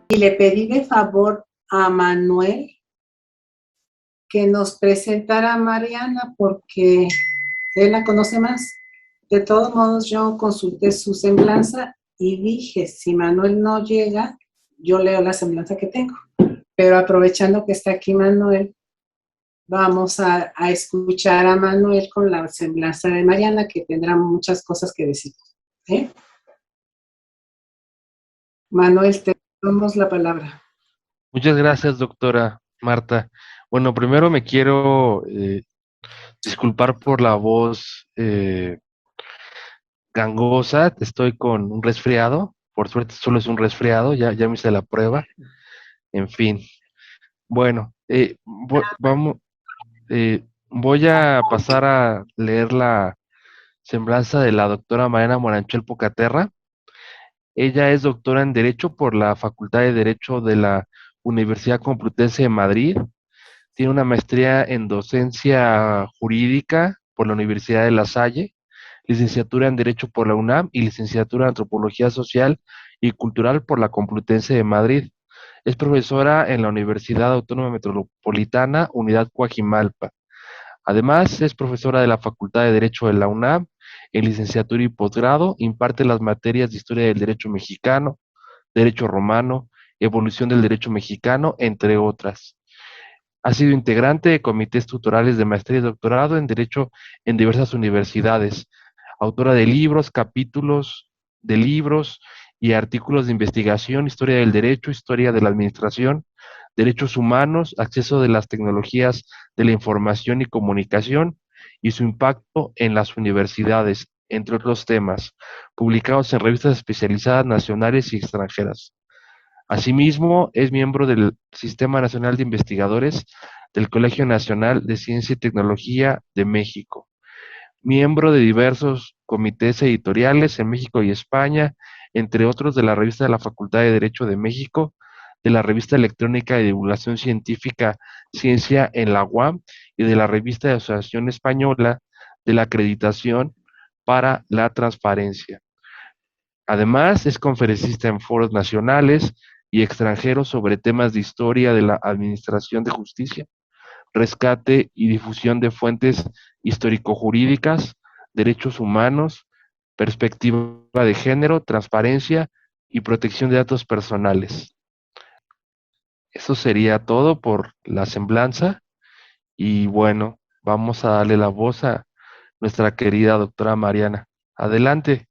Y le pedí de favor a Manuel que nos presentara a Mariana porque él la conoce más. De todos modos, yo consulté su semblanza y dije, si Manuel no llega, yo leo la semblanza que tengo. Pero aprovechando que está aquí Manuel, vamos a escuchar a Manuel con la semblanza de Mariana, que tendrá muchas cosas que decir. ¿Eh? Manuel, te damos la palabra. Muchas gracias, doctora Marta. Bueno, primero me quiero disculpar por la voz gangosa. Estoy con un resfriado. Por suerte solo es un resfriado, ya me hice la prueba. En fin. Bueno, voy a pasar a leer la semblanza de la doctora Mariana Moranchel Pocaterra. Ella es doctora en Derecho por la Facultad de Derecho de la Universidad Complutense de Madrid. Tiene una maestría en docencia jurídica por la Universidad de La Salle, licenciatura en Derecho por la UNAM y licenciatura en Antropología Social y Cultural por la Complutense de Madrid. Es profesora en la Universidad Autónoma Metropolitana, Unidad Coajimalpa. Además, es profesora de la Facultad de Derecho de la UNAM, en licenciatura y posgrado, imparte las materias de Historia del Derecho Mexicano, Derecho Romano, Evolución del Derecho Mexicano, entre otras. Ha sido integrante de comités tutorales de maestría y doctorado en Derecho en diversas universidades, autora de libros, capítulos de libros y artículos de investigación, historia del derecho, historia de la administración, derechos humanos, acceso de las tecnologías de la información y comunicación y su impacto en las universidades, entre otros temas, publicados en revistas especializadas nacionales y extranjeras. Asimismo, es miembro del Sistema Nacional de Investigadores del Colegio Nacional de Ciencia y Tecnología de México, miembro de diversos comités editoriales en México y España, entre otros de la revista de la Facultad de Derecho de México, de la revista electrónica de divulgación científica Ciencia en la UAM y de la revista de Asociación Española de la Acreditación para la Transparencia. Además, es conferencista en foros nacionales y extranjeros sobre temas de historia de la administración de justicia, rescate y difusión de fuentes histórico-jurídicas, derechos humanos, perspectiva de género, transparencia y protección de datos personales. Eso sería todo por la semblanza y bueno, vamos a darle la voz a nuestra querida doctora Mariana. Adelante.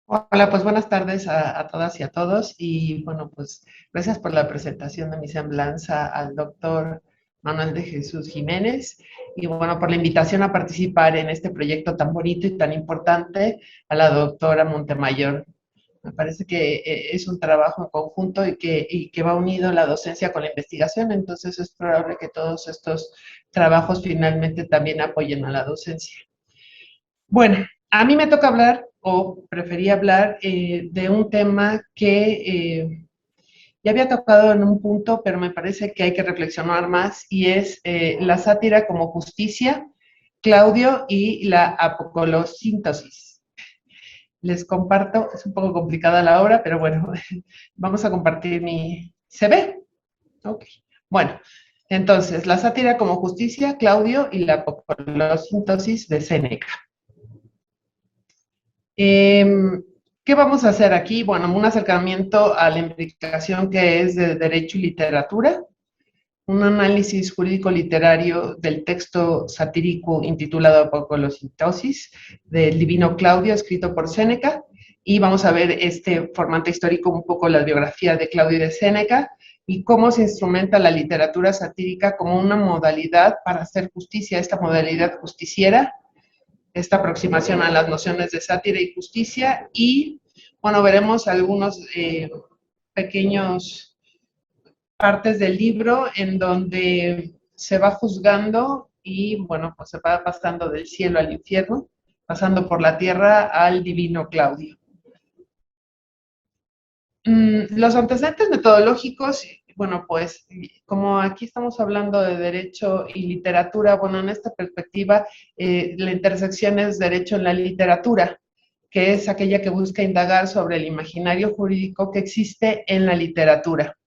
Hola, pues buenas tardes a todas y a todos. Y bueno, pues gracias por la presentación de mi semblanza al doctor Manuel de Jesús Jiménez. Y bueno, por la invitación a participar en este proyecto tan bonito y tan importante a la doctora Montemayor. Me parece que es un trabajo en conjunto y que va unido la docencia con la investigación. Entonces es probable que todos estos trabajos finalmente también apoyen a la docencia. Bueno, a mí me toca hablar, o prefería hablar, de un tema que ya había tocado en un punto, pero me parece que hay que reflexionar más, y es la sátira como justicia, Claudio y la apocolosíntesis. Les comparto, es un poco complicada la obra, pero bueno, vamos a compartir mi... ¿Se ve? Ok. Bueno, entonces, la sátira como justicia, Claudio y la apocolosíntesis de Séneca. ¿Qué vamos a hacer aquí? Bueno, un acercamiento a la implicación que es de derecho y literatura, un análisis jurídico-literario del texto satírico intitulado Apocolosíntesis del Divino Claudio, escrito por Séneca, y vamos a ver este formante histórico, un poco la biografía de Claudio y de Séneca, y cómo se instrumenta la literatura satírica como una modalidad para hacer justicia, esta modalidad justiciera, esta aproximación a las nociones de sátira y justicia, y bueno, veremos algunos pequeños partes del libro en donde se va juzgando y bueno, pues se va pasando del cielo al infierno, pasando por la tierra al divino Claudio. Los antecedentes metodológicos, bueno, pues como aquí estamos hablando de derecho y literatura, bueno, en esta perspectiva la intersección es derecho en la literatura. que es aquella que busca indagar sobre el imaginario jurídico que existe en la literatura.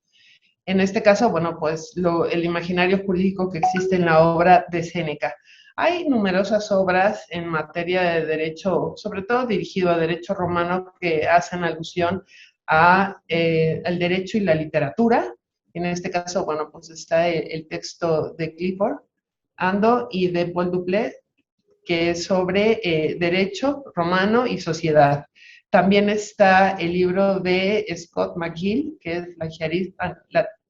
En este caso, bueno, pues el imaginario jurídico que existe en la obra de Séneca. Hay numerosas obras en materia de derecho, sobre todo dirigido a derecho romano, que hacen alusión al derecho y la literatura. En este caso, bueno, pues está el texto de Clifford Ando y de Paul Duplessis, que es sobre derecho romano y sociedad. También está el libro de Scott McGill, que es Plagiarism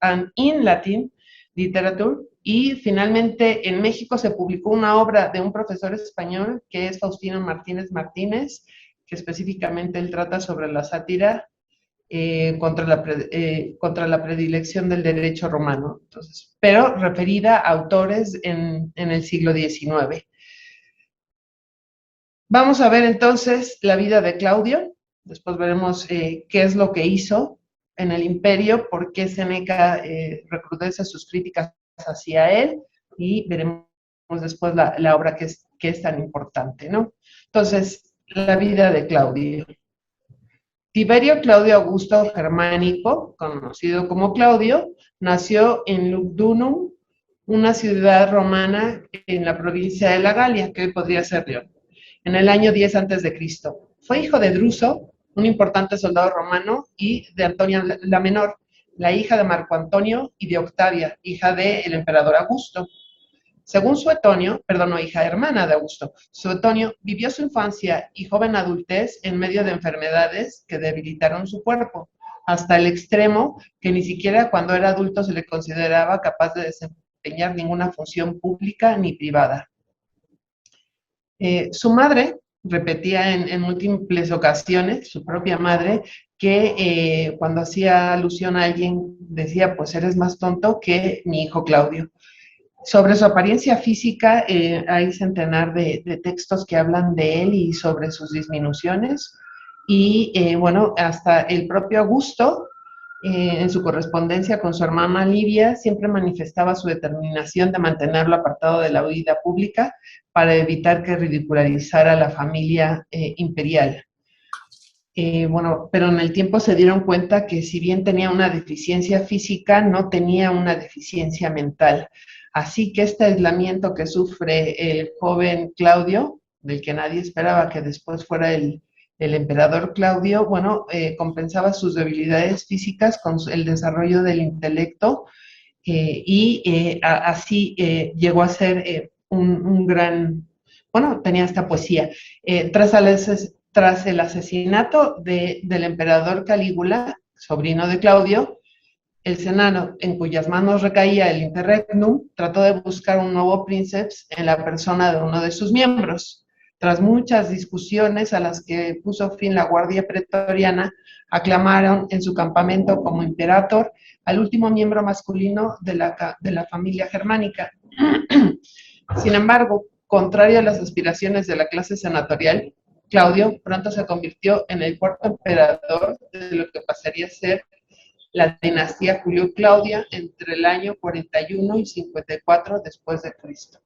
and in Latin Literature. Y finalmente en México se publicó una obra de un profesor español que es Faustino Martínez Martínez, que específicamente él trata sobre la sátira contra la predilección del derecho romano. Entonces, pero referida a autores en el siglo XIX. Vamos a ver entonces la vida de Claudio, después veremos qué es lo que hizo en el imperio, por qué Séneca recrudece sus críticas hacia él, y veremos después la obra que es tan importante, ¿no? Entonces, la vida de Claudio. Tiberio Claudio Augusto Germánico, conocido como Claudio, nació en Lugdunum, una ciudad romana en la provincia de la Galia, que hoy podría ser León, en el año 10 a.C. Fue hijo de Druso, un importante soldado romano, y de Antonia la Menor, la hija de Marco Antonio, y de Octavia, hija del emperador Augusto. Según Suetonio, hija hermana de Augusto, Suetonio vivió su infancia y joven adultez en medio de enfermedades que debilitaron su cuerpo, hasta el extremo que ni siquiera cuando era adulto se le consideraba capaz de desempeñar ninguna función pública ni privada. Su madre repetía en múltiples ocasiones, su propia madre, que cuando hacía alusión a alguien decía, pues eres más tonto que mi hijo Claudio. Sobre su apariencia física hay centenar de textos que hablan de él y sobre sus disminuciones. Y bueno, hasta el propio Augusto, en su correspondencia con su hermana Livia, siempre manifestaba su determinación de mantenerlo apartado de la vida pública para evitar que ridicularizara a la familia imperial. Bueno, pero en el tiempo se dieron cuenta que si bien tenía una deficiencia física, no tenía una deficiencia mental. Así que este aislamiento que sufre el joven Claudio, del que nadie esperaba que después fuera el emperador Claudio, bueno, compensaba sus debilidades físicas con el desarrollo del intelecto, y así llegó a ser un gran, bueno, tenía esta poesía. Tras el asesinato del emperador Calígula, sobrino de Claudio, el Senado, en cuyas manos recaía el interregnum, trató de buscar un nuevo princeps en la persona de uno de sus miembros. Tras muchas discusiones a las que puso fin la guardia pretoriana, aclamaron en su campamento como imperator al último miembro masculino de la familia germánica. Sin embargo, contrario a las aspiraciones de la clase senatorial, Claudio pronto se convirtió en el cuarto emperador de lo que pasaría a ser la dinastía Julio-Claudia entre el año 41 y 54 después de Cristo.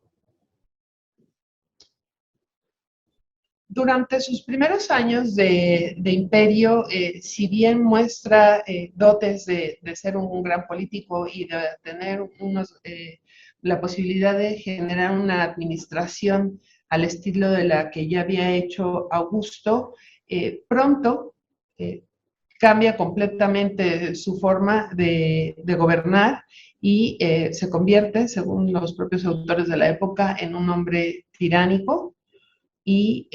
Durante sus primeros años de imperio, si bien muestra dotes de ser un gran político y de tener la posibilidad de generar una administración al estilo de la que ya había hecho Augusto, pronto cambia completamente su forma de gobernar y se convierte, según los propios autores de la época, en un hombre tiránico y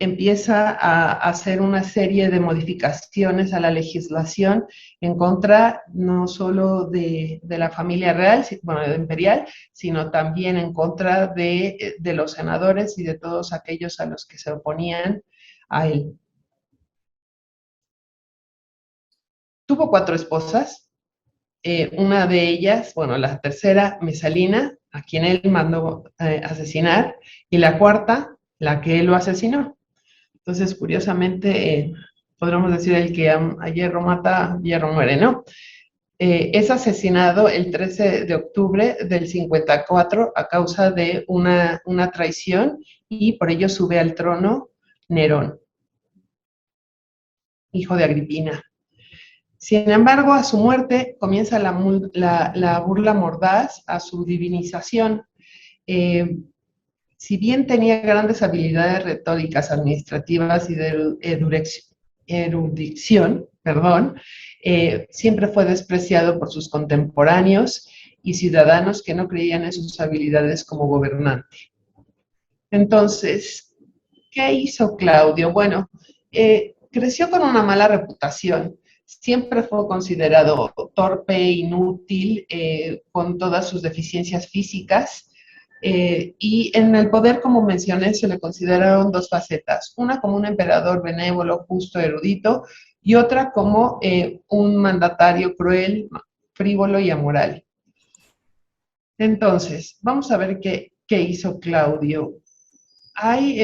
empieza a hacer una serie de modificaciones a la legislación en contra no solo de la familia real, bueno, imperial, sino también en contra de los senadores y de todos aquellos a los que se oponían a él. Tuvo 4 esposas, una de ellas, bueno, la tercera, Mesalina, a quien él mandó asesinar, y la cuarta, la que él lo asesinó. Entonces, curiosamente, podríamos decir el que a hierro mata, hierro muere, ¿no? es asesinado el 13 de octubre del 54 a causa de una traición y por ello sube al trono Nerón, hijo de Agripina. Sin embargo, a su muerte comienza la burla mordaz a su divinización. Si bien tenía grandes habilidades retóricas, administrativas y de erudición, siempre fue despreciado por sus contemporáneos y ciudadanos que no creían en sus habilidades como gobernante. Entonces, ¿qué hizo Claudio? Bueno, creció con una mala reputación. Siempre fue considerado torpe, inútil, con todas sus deficiencias físicas. Y en el poder, como mencioné, se le consideraron dos facetas. Una como un emperador benévolo, justo, erudito, y otra como un mandatario cruel, frívolo y amoral. Entonces, vamos a ver qué hizo Claudio. Hay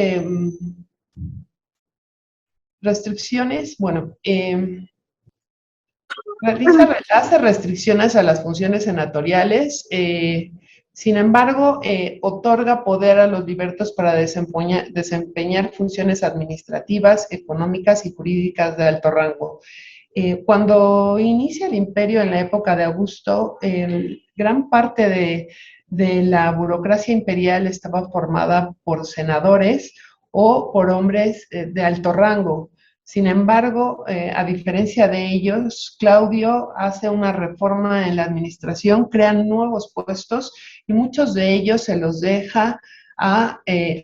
restricciones, bueno, hace restricciones a las funciones senatoriales, sin embargo, otorga poder a los libertos para desempeñar funciones administrativas, económicas y jurídicas de alto rango. Cuando inicia el imperio en la época de Augusto, gran parte de la burocracia imperial estaba formada por senadores o por hombres de alto rango. Sin embargo, a diferencia de ellos, Claudio hace una reforma en la administración, crea nuevos puestos y muchos de ellos se los deja a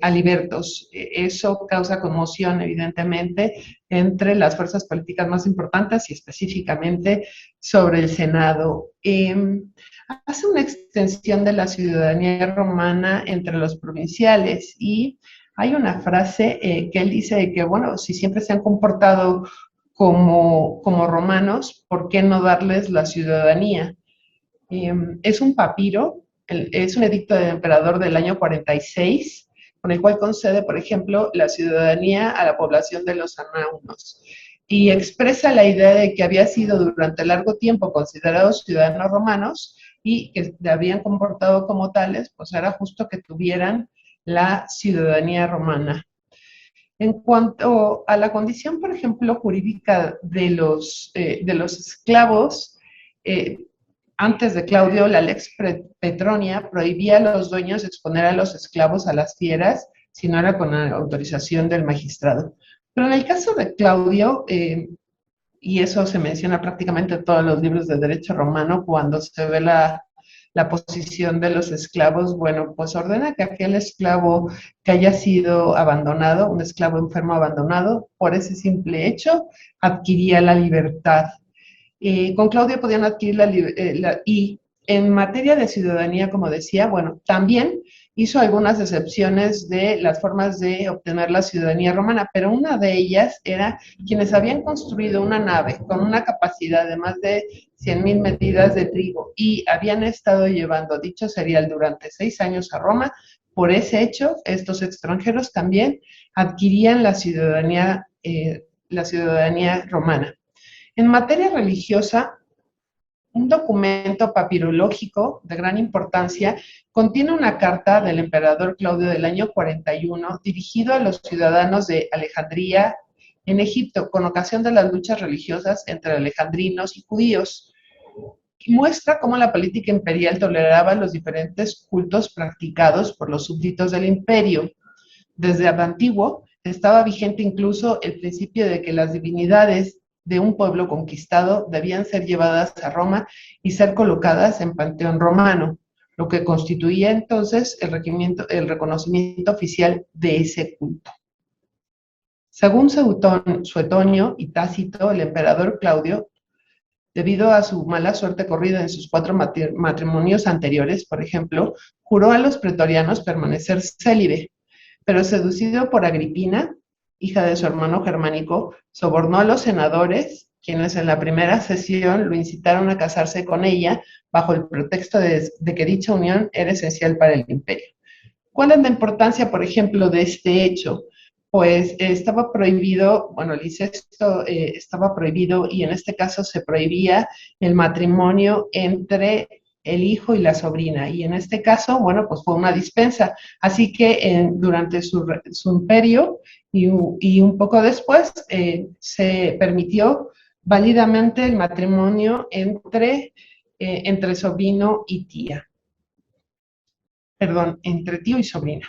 libertos. Eso causa conmoción, evidentemente, entre las fuerzas políticas más importantes y específicamente sobre el Senado. Hace una extensión de la ciudadanía romana entre los provinciales y hay una frase que él dice que, bueno, si siempre se han comportado como romanos, ¿por qué no darles la ciudadanía? Es un papiro, es un edicto del emperador del año 46, con el cual concede, por ejemplo, la ciudadanía a la población de los anaunos. Y expresa la idea de que había sido durante largo tiempo considerados ciudadanos romanos y que se habían comportado como tales, pues era justo que tuvieran la ciudadanía romana. En cuanto a la condición, por ejemplo, jurídica de los esclavos, antes de Claudio, la Lex Petronia prohibía a los dueños exponer a los esclavos a las fieras si no era con la autorización del magistrado. Pero en el caso de Claudio, y eso se menciona prácticamente en todos los libros de derecho romano, cuando se ve la posición de los esclavos, bueno, pues ordena que aquel esclavo que haya sido abandonado, un esclavo enfermo abandonado, por ese simple hecho, adquiría la libertad. Con Claudio podían adquirir y en materia de ciudadanía, como decía, bueno, también hizo algunas excepciones de las formas de obtener la ciudadanía romana, pero una de ellas era quienes habían construido una nave con una capacidad de más de 100,000 medidas de trigo y habían estado llevando dicho cereal durante 6 años a Roma. Por ese hecho, estos extranjeros también adquirían la ciudadanía romana. En materia religiosa, un documento papirológico de gran importancia contiene una carta del emperador Claudio del año 41 dirigido a los ciudadanos de Alejandría en Egipto con ocasión de las luchas religiosas entre alejandrinos y judíos. Muestra cómo la política imperial toleraba los diferentes cultos practicados por los súbditos del imperio. Desde antiguo estaba vigente incluso el principio de que las divinidades de un pueblo conquistado debían ser llevadas a Roma y ser colocadas en panteón romano, lo que constituía entonces el reconocimiento oficial de ese culto. Según Suetonio y Tácito, el emperador Claudio, debido a su mala suerte corrida en sus 4 matrimonios anteriores, por ejemplo, juró a los pretorianos permanecer célibe, pero seducido por Agripina, hija de su hermano Germánico, sobornó a los senadores, quienes en la primera sesión lo incitaron a casarse con ella bajo el pretexto de que dicha unión era esencial para el imperio. ¿Cuál es la importancia, por ejemplo, de este hecho? pues estaba prohibido, bueno, el incesto estaba prohibido y en este caso se prohibía el matrimonio entre el hijo y la sobrina. Y en este caso, bueno, pues fue una dispensa. Así que durante su imperio y un poco después se permitió válidamente el matrimonio entre sobrino y tía. Perdón, entre tío y sobrina.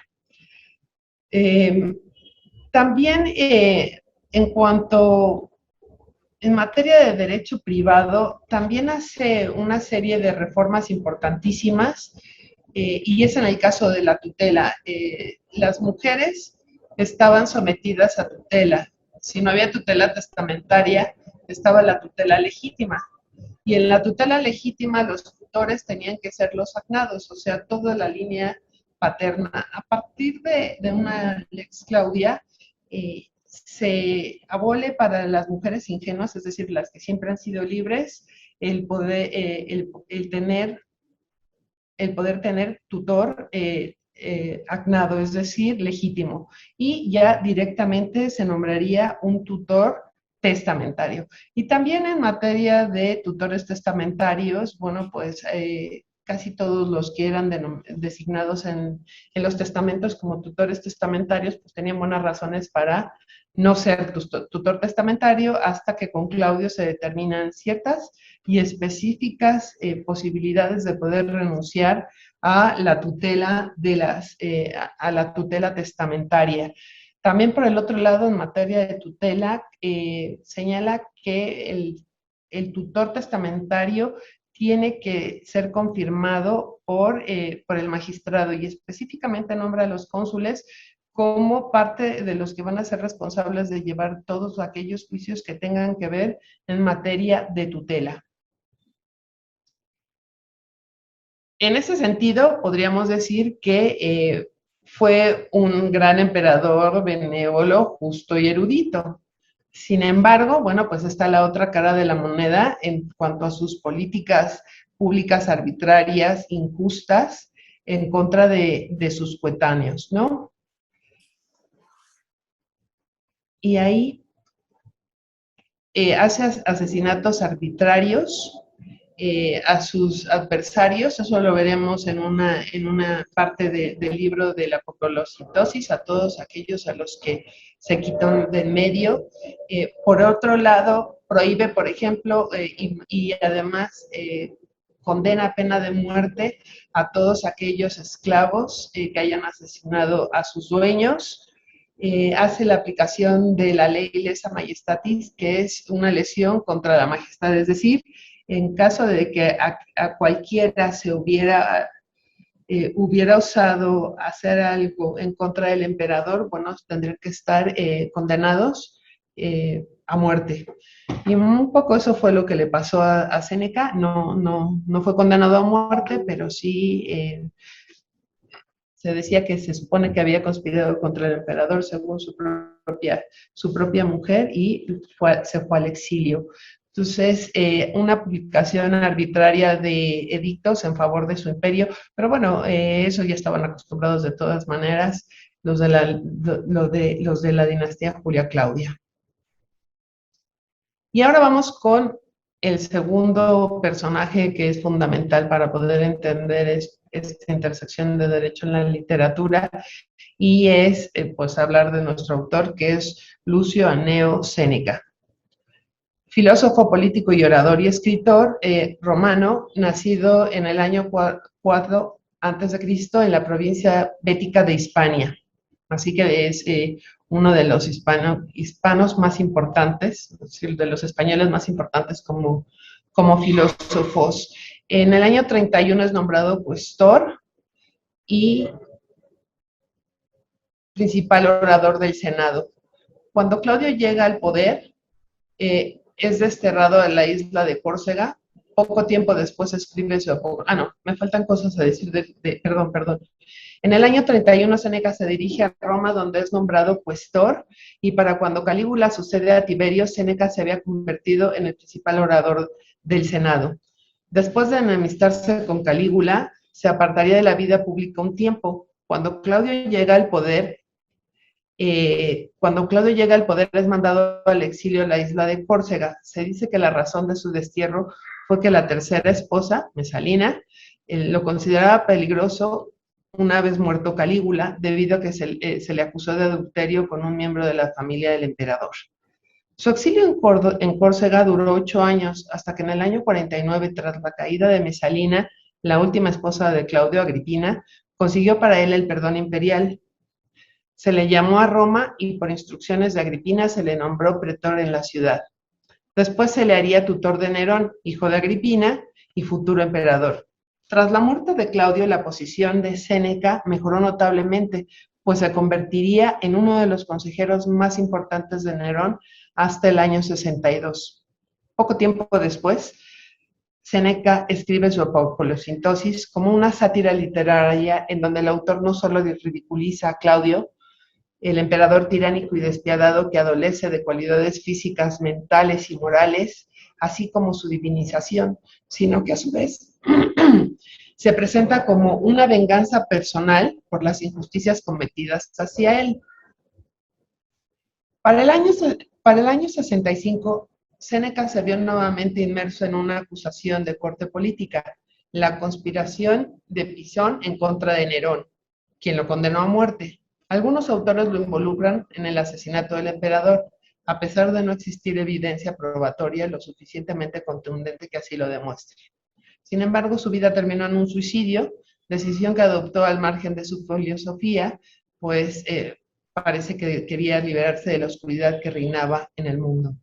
También en cuanto en materia de derecho privado, también hace una serie de reformas importantísimas y es en el caso de la tutela. Las mujeres estaban sometidas a tutela. Si no había tutela testamentaria, estaba la tutela legítima. Y en la tutela legítima los tutores tenían que ser los agnados, o sea, toda la línea paterna. A partir de una lex Claudia, se abole para las mujeres ingenuas, es decir, las que siempre han sido libres, el poder, el poder tener tutor agnado, es decir, legítimo. Y ya directamente se nombraría un tutor testamentario. Y también en materia de tutores testamentarios, bueno, pues casi todos los que eran designados en los testamentos como tutores testamentarios, pues tenían buenas razones para no ser tutor testamentario hasta que con Claudio se determinan ciertas y específicas posibilidades de poder renunciar a la tutela a la tutela testamentaria. También por el otro lado, en materia de tutela, señala que el tutor testamentario tiene que ser confirmado por el magistrado y específicamente nombra a los cónsules como parte de los que van a ser responsables de llevar todos aquellos juicios que tengan que ver en materia de tutela. En ese sentido, podríamos decir que fue un gran emperador benévolo, justo y erudito. Sin embargo, bueno, pues está la otra cara de la moneda en cuanto a sus políticas públicas arbitrarias, injustas, en contra de sus coetáneos, ¿no? Y ahí hace asesinatos arbitrarios a sus adversarios, eso lo veremos en una parte del libro de la populocitosis, a todos aquellos a los que se quitan del medio. Por otro lado, prohíbe, por ejemplo, y además condena a pena de muerte a todos aquellos esclavos que hayan asesinado a sus dueños. Hace la aplicación de la ley lesa majestatis, que es una lesión contra la majestad, es decir, en caso de que a cualquiera se hubiera osado hacer algo en contra del emperador, bueno, tendrían que estar condenados a muerte. Y un poco eso fue lo que le pasó a Séneca. No fue condenado a muerte, pero sí se decía que se supone que había conspirado contra el emperador según su propia mujer y se fue al exilio. Entonces, una publicación arbitraria de edictos en favor de su imperio, pero bueno, eso ya estaban acostumbrados de todas maneras los de la dinastía Julia Claudia. Y ahora vamos con el segundo personaje que es fundamental para poder entender esta intersección de derecho en la literatura, y es pues hablar de nuestro autor, que es Lucio Anneo Séneca. Filósofo, político y orador y escritor romano, nacido en el año 4 a.C. en la provincia bética de Hispania. Así que es uno de los hispanos más importantes, es decir, de los españoles más importantes como filósofos. En el año 31 es nombrado cuestor y principal orador del Senado. Cuando Claudio llega al poder, es desterrado a la isla de Córcega. Poco tiempo después escribe su apócrifo. No, me faltan cosas a decir perdón. En el año 31 Séneca se dirige a Roma, donde es nombrado cuestor, y para cuando Calígula sucede a Tiberio, Séneca se había convertido en el principal orador del Senado. Después de enemistarse con Calígula, se apartaría de la vida pública un tiempo. Cuando Claudio llega al poder, Cuando Claudio llega al poder es mandado al exilio a la isla de Córcega. Se dice que la razón de su destierro fue que la tercera esposa, Mesalina, lo consideraba peligroso una vez muerto Calígula, debido a que se le acusó de adulterio con un miembro de la familia del emperador. Su exilio en Córcega duró 8 años, hasta que en el año 49, tras la caída de Mesalina, la última esposa de Claudio, Agripina, consiguió para él el perdón imperial. Se le llamó a Roma y por instrucciones de Agripina se le nombró pretor en la ciudad. Después se le haría tutor de Nerón, hijo de Agripina y futuro emperador. Tras la muerte de Claudio, la posición de Séneca mejoró notablemente, pues se convertiría en uno de los consejeros más importantes de Nerón hasta el año 62. Poco tiempo después, Séneca escribe su Apocalipsis como una sátira literaria en donde el autor no solo ridiculiza a Claudio, el emperador tiránico y despiadado que adolece de cualidades físicas, mentales y morales, así como su divinización, sino que a su vez se presenta como una venganza personal por las injusticias cometidas hacia él. Para el año 65, Séneca se vio nuevamente inmerso en una acusación de corte política, la conspiración de Pisón en contra de Nerón, quien lo condenó a muerte. Algunos autores lo involucran en el asesinato del emperador, a pesar de no existir evidencia probatoria lo suficientemente contundente que así lo demuestre. Sin embargo, su vida terminó en un suicidio, decisión que adoptó al margen de su filosofía, pues parece que quería liberarse de la oscuridad que reinaba en el mundo.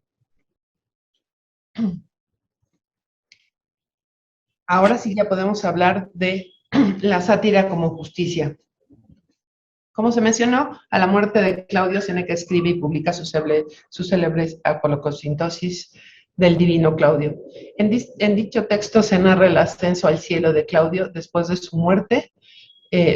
Ahora sí ya podemos hablar de la sátira como justicia. Como se mencionó, a la muerte de Claudio, Séneca escribe y publica su célebre Apocalipsis del divino Claudio. En dicho texto se narra el ascenso al cielo de Claudio después de su muerte,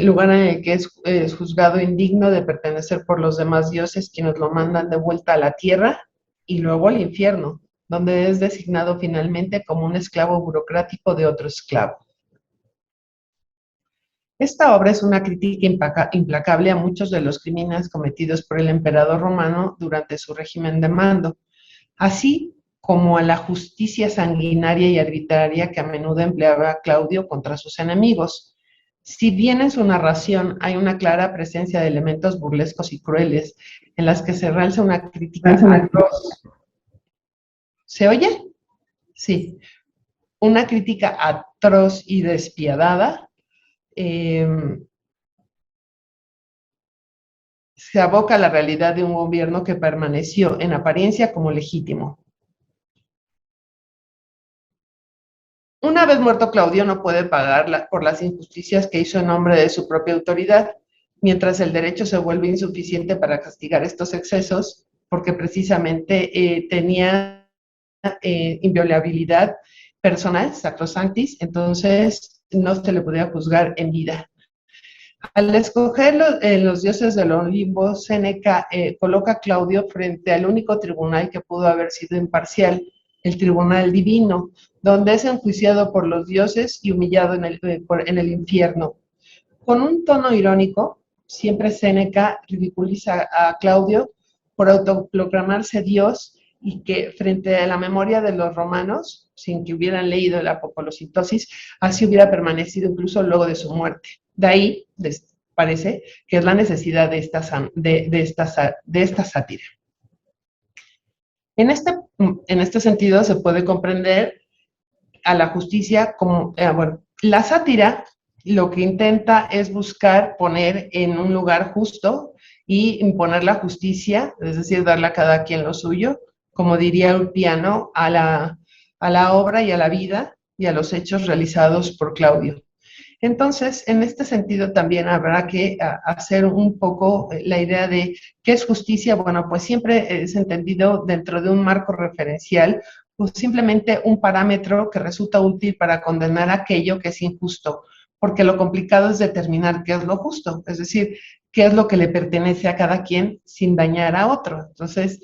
lugar en el que es juzgado indigno de pertenecer por los demás dioses, quienes lo mandan de vuelta a la tierra y luego al infierno, donde es designado finalmente como un esclavo burocrático de otro esclavo. Esta obra es una crítica implacable a muchos de los crímenes cometidos por el emperador romano durante su régimen de mando, así como a la justicia sanguinaria y arbitraria que a menudo empleaba Claudio contra sus enemigos. Si bien en su narración hay una clara presencia de elementos burlescos y crueles, en las que se realza una crítica atroz. ¿Se oye? Sí. Una crítica atroz y despiadada, se aboca a la realidad de un gobierno que permaneció en apariencia como legítimo. Una vez muerto Claudio, no puede pagar por las injusticias que hizo en nombre de su propia autoridad, mientras el derecho se vuelve insuficiente para castigar estos excesos, porque precisamente tenía inviolabilidad personal, sacrosanctis, entonces no se le podía juzgar en vida. Al escoger los dioses del Olimpo, Séneca coloca a Claudio frente al único tribunal que pudo haber sido imparcial, el tribunal divino, donde es enjuiciado por los dioses y humillado en el infierno. Con un tono irónico, siempre Séneca ridiculiza a Claudio por autoproclamarse Dios y que frente a la memoria de los romanos, sin que hubieran leído el Apocalipsis, así hubiera permanecido incluso luego de su muerte. De ahí parece que es la necesidad de esta sátira. En este sentido se puede comprender a la justicia como, la sátira lo que intenta es buscar poner en un lugar justo y imponer la justicia, es decir, darle a cada quien lo suyo, como diría Ulpiano, a la obra y a la vida y a los hechos realizados por Claudio. Entonces, en este sentido también habrá que hacer un poco la idea de qué es justicia. Bueno, pues siempre es entendido dentro de un marco referencial, o simplemente un parámetro que resulta útil para condenar aquello que es injusto, porque lo complicado es determinar qué es lo justo, es decir, qué es lo que le pertenece a cada quien sin dañar a otro. Entonces,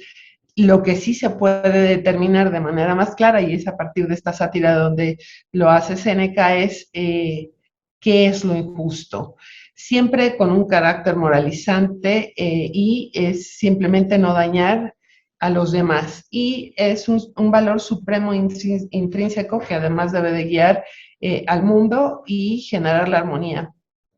lo que sí se puede determinar de manera más clara, y es a partir de esta sátira donde lo hace Séneca, es qué es lo injusto, siempre con un carácter moralizante y es simplemente no dañar a los demás. Y es un valor supremo intrínseco que además debe de guiar al mundo y generar la armonía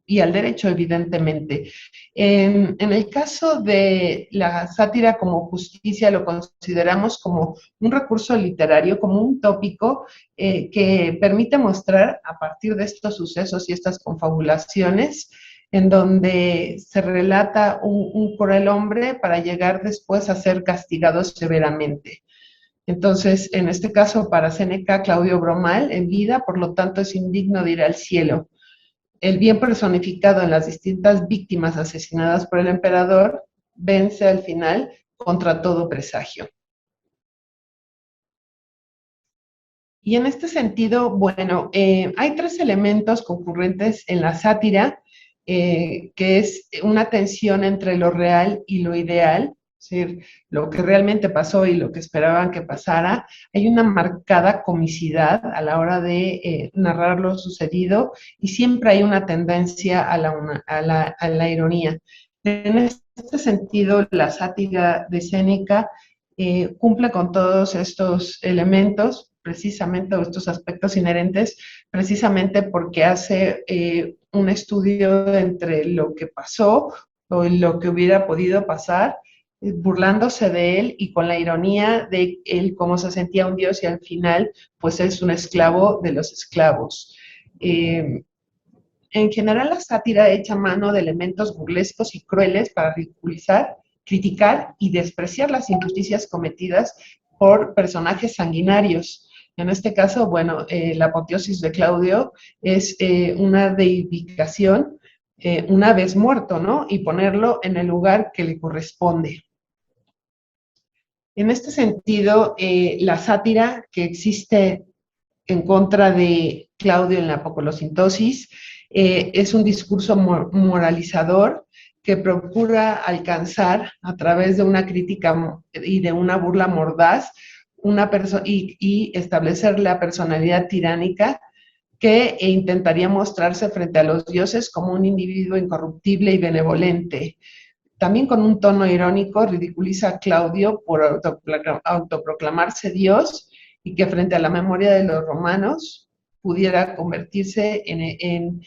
y al derecho, evidentemente. En el caso de la sátira como justicia, lo consideramos como un recurso literario, como un tópico que permite mostrar a partir de estos sucesos y estas confabulaciones, en donde se relata un cruel hombre para llegar después a ser castigado severamente. Entonces, en este caso, para Séneca, Claudio Bromal, en vida, por lo tanto, es indigno de ir al cielo. El bien personificado en las distintas víctimas asesinadas por el emperador vence al final contra todo presagio. Y en este sentido, bueno, hay tres elementos concurrentes en la sátira, que es una tensión entre lo real y lo ideal, es decir, lo que realmente pasó y lo que esperaban que pasara. Hay una marcada comicidad a la hora de narrar lo sucedido y siempre hay una tendencia a la ironía. En este sentido, la sátira de Séneca cumple con todos estos elementos, precisamente, o estos aspectos inherentes, precisamente porque hace un estudio entre lo que pasó o lo que hubiera podido pasar, burlándose de él y con la ironía de él cómo se sentía un dios y al final pues es un esclavo de los esclavos. En general la sátira echa mano de elementos burlescos y crueles para ridiculizar, criticar y despreciar las injusticias cometidas por personajes sanguinarios. En este caso, bueno, la apoteosis de Claudio es una deificación una vez muerto, ¿no? Y ponerlo en el lugar que le corresponde. En este sentido, la sátira que existe en contra de Claudio en la Apocolosintosis es un discurso moralizador que procura alcanzar a través de una crítica y de una burla mordaz y establecer la personalidad tiránica que intentaría mostrarse frente a los dioses como un individuo incorruptible y benevolente. También con un tono irónico ridiculiza a Claudio por autoproclamarse Dios y que frente a la memoria de los romanos pudiera convertirse en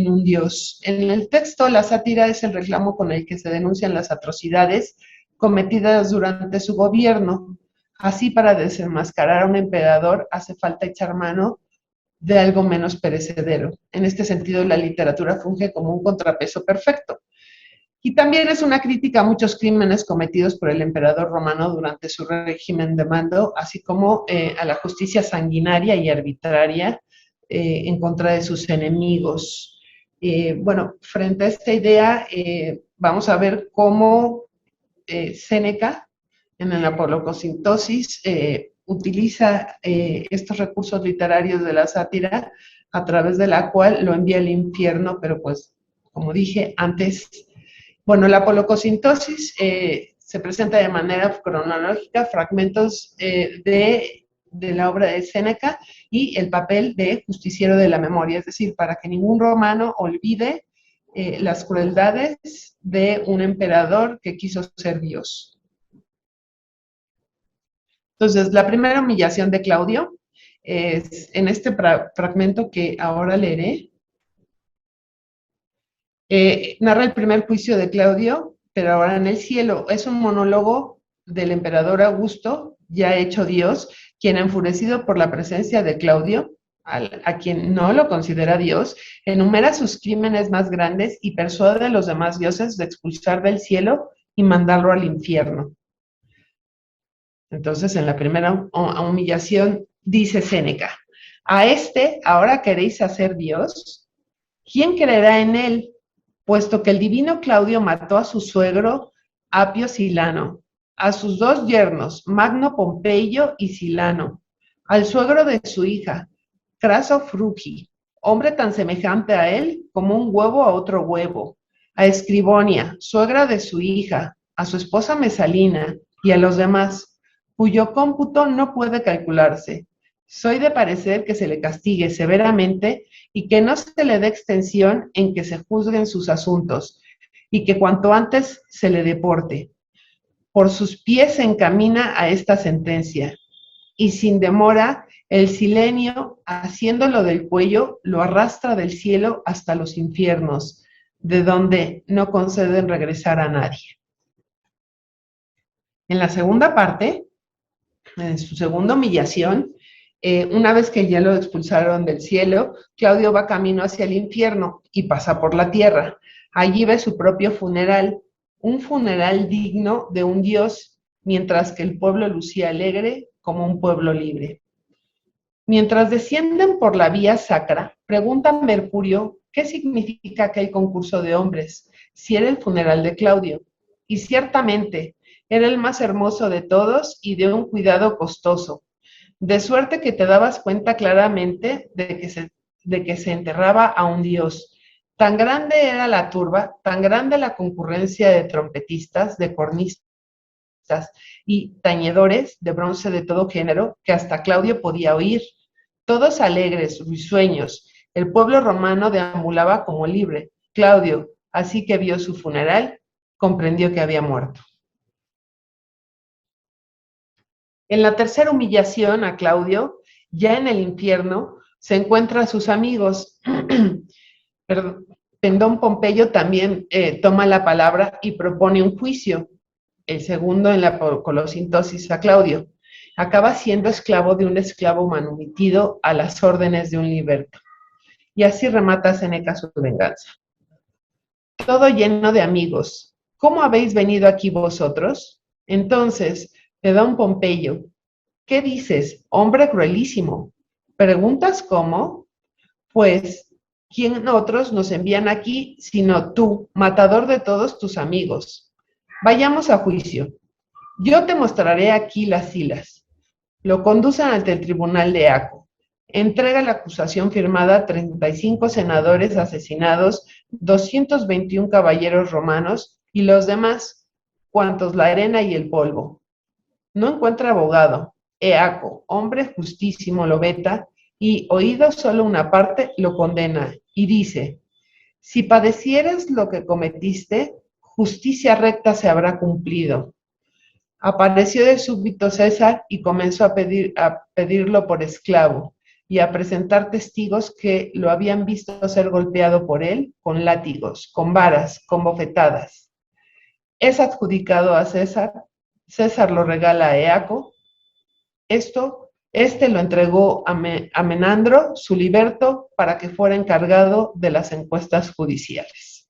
un dios. En el texto, la sátira es el reclamo con el que se denuncian las atrocidades cometidas durante su gobierno. Así, para desenmascarar a un emperador hace falta echar mano de algo menos perecedero. En este sentido, la literatura funge como un contrapeso perfecto. Y también es una crítica a muchos crímenes cometidos por el emperador romano durante su régimen de mando, así como a la justicia sanguinaria y arbitraria en contra de sus enemigos. Bueno, frente a esta idea, vamos a ver cómo Séneca, en la Apocolosintosis, utiliza estos recursos literarios de la sátira, a través de la cual lo envía al infierno, pero pues, como dije antes, bueno, la Apocolosintosis se presenta de manera cronológica fragmentos de la obra de Séneca y el papel de justiciero de la memoria, es decir, para que ningún romano olvide las crueldades de un emperador que quiso ser Dios. Entonces, la primera humillación de Claudio es en este fragmento que ahora leeré. Narra el primer juicio de Claudio, pero ahora en el cielo. Es un monólogo del emperador Augusto, ya hecho Dios, quien, enfurecido por la presencia de Claudio, a quien no lo considera Dios, enumera sus crímenes más grandes y persuade a los demás dioses de expulsar del cielo y mandarlo al infierno. Entonces, en la primera humillación, dice Séneca: a este ahora queréis hacer Dios. ¿Quién creerá en él? Puesto que el divino Claudio mató a su suegro Apio Silano, a sus dos yernos, Magno Pompeyo y Silano, al suegro de su hija, Craso Frugi, hombre tan semejante a él como un huevo a otro huevo, a Escribonia, suegra de su hija, a su esposa Mesalina y a los demás, cuyo cómputo no puede calcularse. Soy de parecer que se le castigue severamente y que no se le dé extensión en que se juzguen sus asuntos, y que cuanto antes se le deporte. Por sus pies se encamina a esta sentencia, y sin demora el Silenio, haciéndolo del cuello, lo arrastra del cielo hasta los infiernos, de donde no conceden regresar a nadie. En la segunda parte, en su segunda humillación, una vez que ya lo expulsaron del cielo, Claudio va camino hacia el infierno y pasa por la tierra. Allí ve su propio funeral, un funeral digno de un dios, mientras que el pueblo lucía alegre como un pueblo libre. Mientras descienden por la vía sacra, pregunta a Mercurio qué significa aquel concurso de hombres, si era el funeral de Claudio. Y ciertamente, era el más hermoso de todos y de un cuidado costoso, de suerte que te dabas cuenta claramente de que se enterraba a un dios. Tan grande era la turba, tan grande la concurrencia de trompetistas, de cornistas y tañedores de bronce de todo género, que hasta Claudio podía oír. Todos alegres, risueños. El pueblo romano deambulaba como libre. Claudio, así que vio su funeral, comprendió que había muerto. En la tercera humillación a Claudio, ya en el infierno, se encuentra a sus amigos. Pendón Pompeyo también toma la palabra y propone un juicio, el segundo en la colosintosis a Claudio. Acaba siendo esclavo de un esclavo manumitido a las órdenes de un liberto. Y así remata Séneca su venganza. Todo lleno de amigos. ¿Cómo habéis venido aquí vosotros? Entonces, Pedón Pompeyo, ¿qué dices, hombre cruelísimo? ¿Preguntas cómo? Pues, ¿quién otros nos envían aquí sino tú, matador de todos tus amigos? Vayamos a juicio. Yo te mostraré aquí las silas. Lo conducen ante el tribunal de Aco. Entrega la acusación firmada a 35 senadores asesinados, 221 caballeros romanos y los demás, cuantos la arena y el polvo. No encuentra abogado. Eaco, hombre justísimo, lo veta y, oído solo una parte, lo condena y dice: si padecieres lo que cometiste, justicia recta se habrá cumplido. Apareció de súbito César y comenzó a pedirlo por esclavo y a presentar testigos que lo habían visto ser golpeado por él con látigos, con varas, con bofetadas. Es adjudicado a César, César lo regala a Eaco. Este lo entregó a Menandro, su liberto, para que fuera encargado de las encuestas judiciales.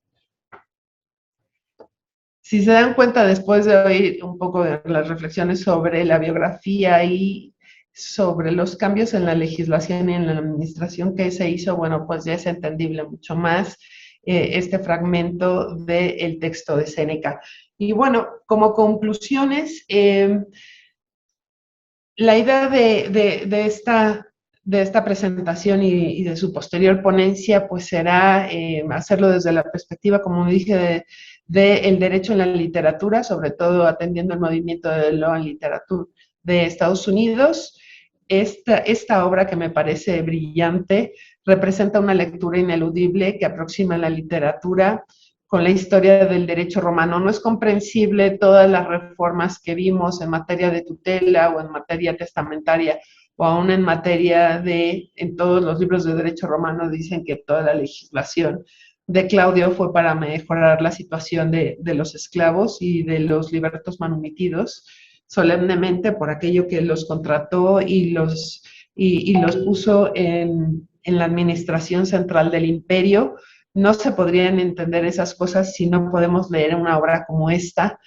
Si se dan cuenta, después de oír un poco de las reflexiones sobre la biografía y sobre los cambios en la legislación y en la administración que se hizo, bueno, pues ya es entendible mucho más este fragmento del texto de Séneca. Y bueno, como conclusiones, la idea de esta presentación y de su posterior ponencia, pues será hacerlo desde la perspectiva, como dije, del derecho en la literatura, sobre todo atendiendo el movimiento de Law and Literature de Estados Unidos. Esta obra, que me parece brillante, representa una lectura ineludible que aproxima la literatura con la historia del derecho romano. No es comprensible todas las reformas que vimos en materia de tutela o en materia testamentaria, o aún en materia en todos los libros de derecho romano dicen que toda la legislación de Claudio fue para mejorar la situación de los esclavos y de los libertos manumitidos, solemnemente por aquello que los contrató y los puso en la administración central del imperio. No se podrían entender esas cosas si no podemos leer una obra como esta,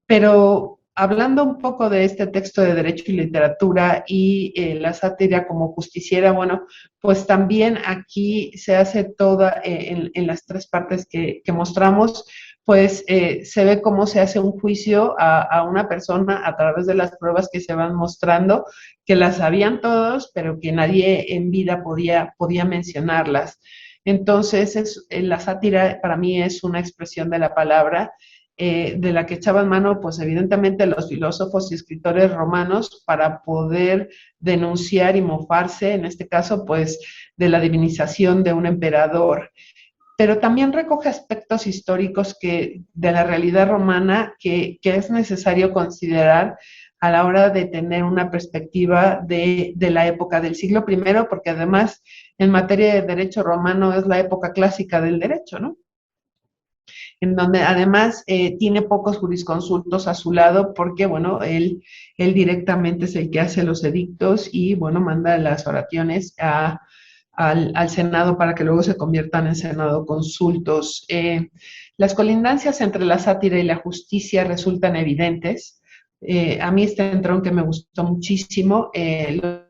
pero hablando un poco de este texto de Derecho y Literatura y la sátira como justiciera, bueno, pues también aquí se hace toda, en las tres partes que mostramos, pues se ve cómo se hace un juicio a una persona a través de las pruebas que se van mostrando, que las sabían todos, pero que nadie en vida podía mencionarlas. Entonces, la sátira para mí es una expresión de la palabra de la que echaban mano, pues evidentemente los filósofos y escritores romanos para poder denunciar y mofarse, en este caso, pues de la divinización de un emperador. Pero también recoge aspectos históricos de la realidad romana que es necesario considerar a la hora de tener una perspectiva de la época del siglo I, porque además en materia de derecho romano es la época clásica del derecho, ¿no? En donde además tiene pocos jurisconsultos a su lado porque, bueno, él directamente es el que hace los edictos y, bueno, manda las oraciones al Senado para que luego se conviertan en Senado consultos. Las colindancias entre la sátira y la justicia resultan evidentes. A mí este entrón que me gustó muchísimo,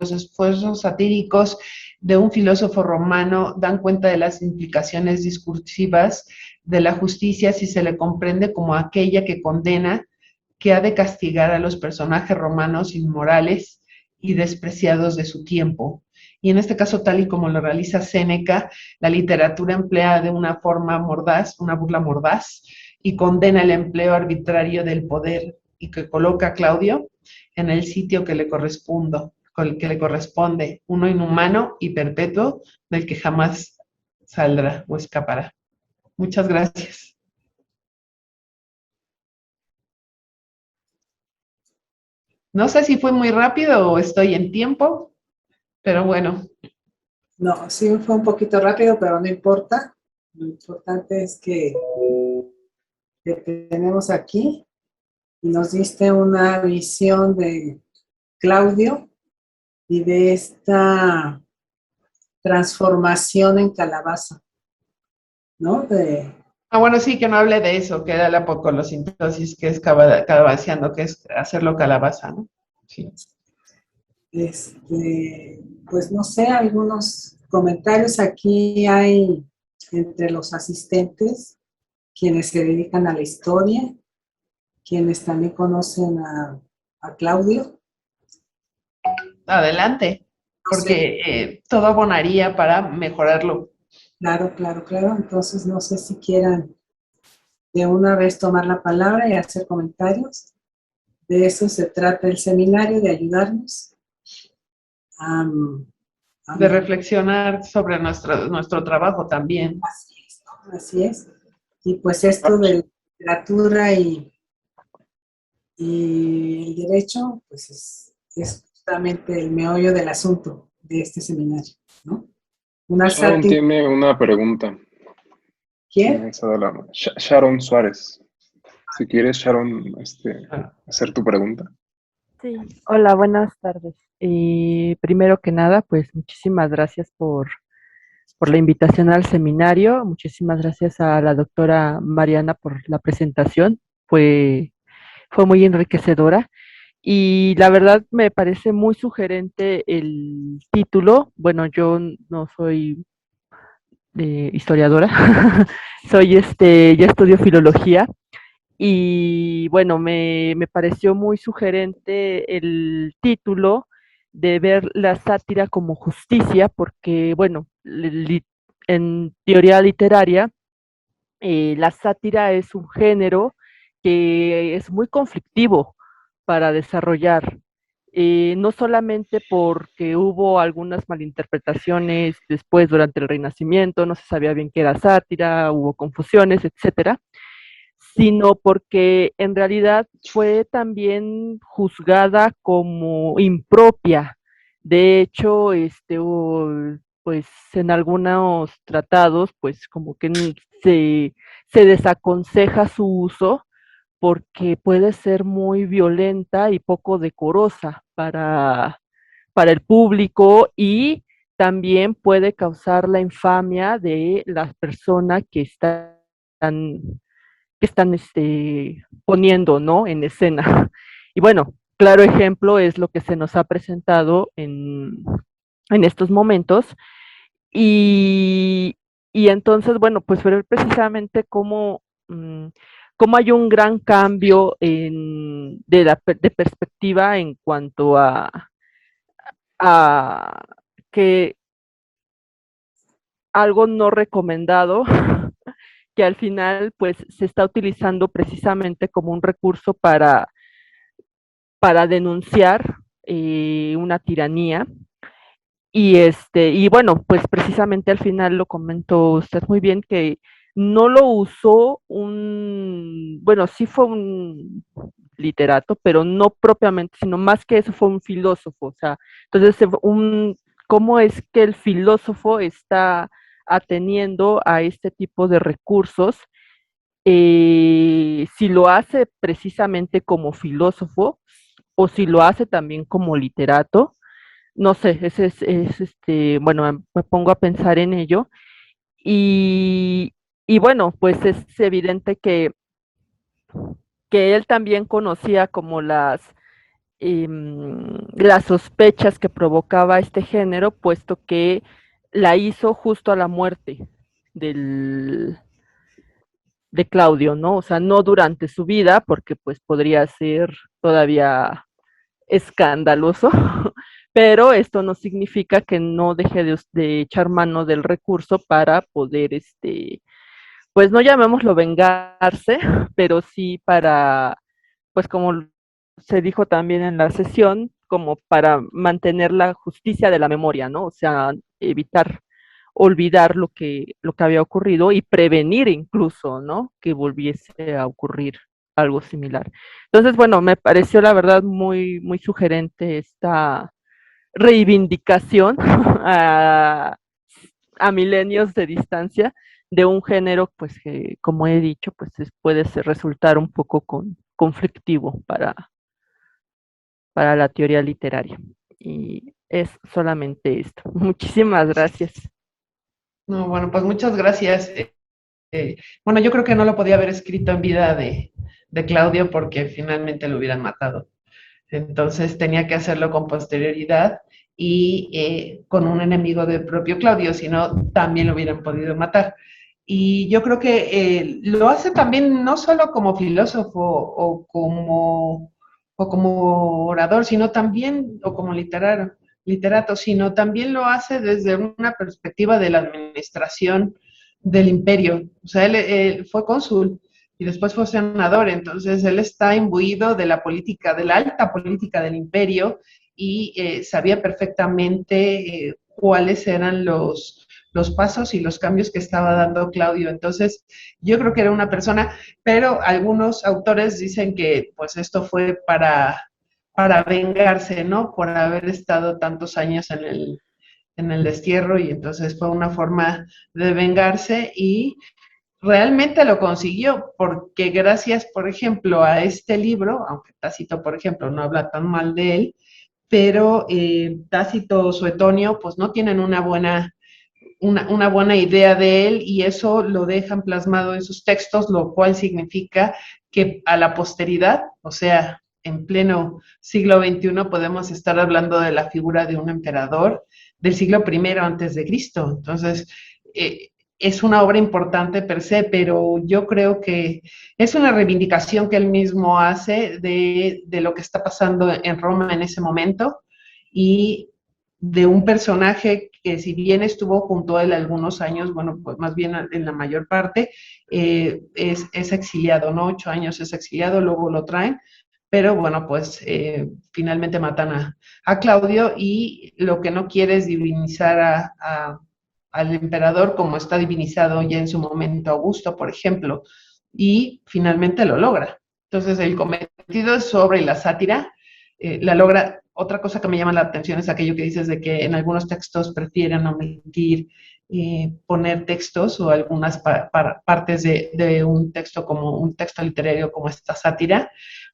los esfuerzos satíricos de un filósofo romano dan cuenta de las implicaciones discursivas de la justicia si se le comprende como aquella que condena, que ha de castigar a los personajes romanos inmorales y despreciados de su tiempo. Y en este caso, tal y como lo realiza Séneca, la literatura emplea de una forma mordaz, una burla mordaz, y condena el empleo arbitrario del poder y que coloca a Claudio en el sitio que le corresponde, uno inhumano y perpetuo del que jamás saldrá o escapará. Muchas gracias. No sé si fue muy rápido o estoy en tiempo, pero bueno. No, sí fue un poquito rápido, pero no importa. Lo importante es que tenemos aquí y nos diste una visión de Claudio y de esta transformación en calabaza, ¿no? Bueno, sí, que no hable de eso, que era la apocalipsis, que es calabaceando, que es hacerlo calabaza, ¿no? Sí. Pues no sé, algunos comentarios aquí hay entre los asistentes, quienes se dedican a la historia, quienes también conocen a Claudio. Adelante, porque todo abonaría para mejorarlo. Claro, claro, claro. Entonces no sé si quieran de una vez tomar la palabra y hacer comentarios. De eso se trata el seminario, de ayudarnos de reflexionar sobre nuestro trabajo también. Así es, ¿no? Así es. Y pues esto de literatura y el derecho, pues es justamente el meollo del asunto de este seminario, ¿no? Una Sharon sátira. tiene una pregunta. ¿Quién? Sharon Suárez. Si quieres, Sharon, hacer tu pregunta. Sí, hola, buenas tardes. Primero que nada, pues muchísimas gracias por la invitación al seminario. Muchísimas gracias a la doctora Mariana por la presentación. Fue muy enriquecedora. Y la verdad me parece muy sugerente el título. Bueno, yo no soy historiadora, ya estudio filología. Y bueno, me pareció muy sugerente el título de ver la sátira como justicia, porque bueno, en teoría literaria, la sátira es un género que es muy conflictivo para desarrollar. No solamente porque hubo algunas malinterpretaciones después durante el Renacimiento, no se sabía bien qué era sátira, hubo confusiones, etcétera, sino porque en realidad fue también juzgada como impropia. De hecho, pues en algunos tratados, pues como que se desaconseja su uso porque puede ser muy violenta y poco decorosa para el público y también puede causar la infamia de las personas que están poniendo, ¿no? En escena. Y bueno, claro ejemplo es lo que se nos ha presentado en estos momentos. Y, y entonces, bueno, pues ver precisamente cómo hay un gran cambio de perspectiva en cuanto a que algo no recomendado que al final pues se está utilizando precisamente como un recurso para denunciar una tiranía. Y bueno, pues precisamente al final lo comentó usted muy bien que no lo usó bueno, sí fue un literato, pero no propiamente, sino más que eso fue un filósofo. O sea, entonces, ¿cómo es que el filósofo está ateniendo a este tipo de recursos? Si lo hace precisamente como filósofo o si lo hace también como literato, no sé, bueno, me pongo a pensar en ello y, y bueno, pues es evidente que él también conocía como las sospechas que provocaba este género, puesto que la hizo justo a la muerte del, de Claudio, ¿no? O sea, no durante su vida, porque pues podría ser todavía escandaloso, pero esto no significa que no deje de echar mano del recurso para poder, pues no llamémoslo vengarse, pero sí para, pues como se dijo también en la sesión, como para mantener la justicia de la memoria, ¿no? O sea, evitar olvidar lo que había ocurrido y prevenir incluso, ¿no? Que volviese a ocurrir algo similar. Entonces, bueno, me pareció la verdad muy sugerente esta reivindicación a milenios de distancia de un género, pues que, como he dicho, pues puede resultar un poco conflictivo para la teoría literaria. Y es solamente esto. Muchísimas gracias. No, bueno, pues muchas gracias. Bueno, yo creo que no lo podía haber escrito en vida de Claudio porque finalmente lo hubieran matado. Entonces tenía que hacerlo con posterioridad y con un enemigo del propio Claudio, si no, también lo hubieran podido matar. Y yo creo que lo hace también no solo como filósofo o como orador, sino también, o como literato, sino también lo hace desde una perspectiva de la administración del imperio. O sea, él fue cónsul y después fue senador, entonces él está imbuido de la política, de la alta política del imperio y sabía perfectamente cuáles eran los pasos y los cambios que estaba dando Claudio. Entonces, yo creo que era una persona, pero algunos autores dicen que pues esto fue para vengarse, ¿no? Por haber estado tantos años en el destierro y entonces fue una forma de vengarse y realmente lo consiguió, porque gracias, por ejemplo, a este libro, aunque Tácito, por ejemplo, no habla tan mal de él, pero Tácito, Suetonio, pues no tienen una buena idea de él y eso lo dejan plasmado en sus textos, lo cual significa que a la posteridad, o sea, en pleno siglo XXI, podemos estar hablando de la figura de un emperador del siglo I antes de Cristo. Entonces, es una obra importante per se, pero yo creo que es una reivindicación que él mismo hace de lo que está pasando en Roma en ese momento y de un personaje que si bien estuvo junto a él algunos años, bueno, pues más bien en la mayor parte, es exiliado, ¿no? 8 años es exiliado, luego lo traen, pero bueno, pues finalmente matan a Claudio y lo que no quiere es divinizar al emperador como está divinizado ya en su momento Augusto, por ejemplo, y finalmente lo logra. Entonces el cometido sobre la sátira la logra. Otra cosa que me llama la atención es aquello que dices de que en algunos textos prefieren omitir, poner textos o algunas partes de un texto como un texto literario como esta sátira,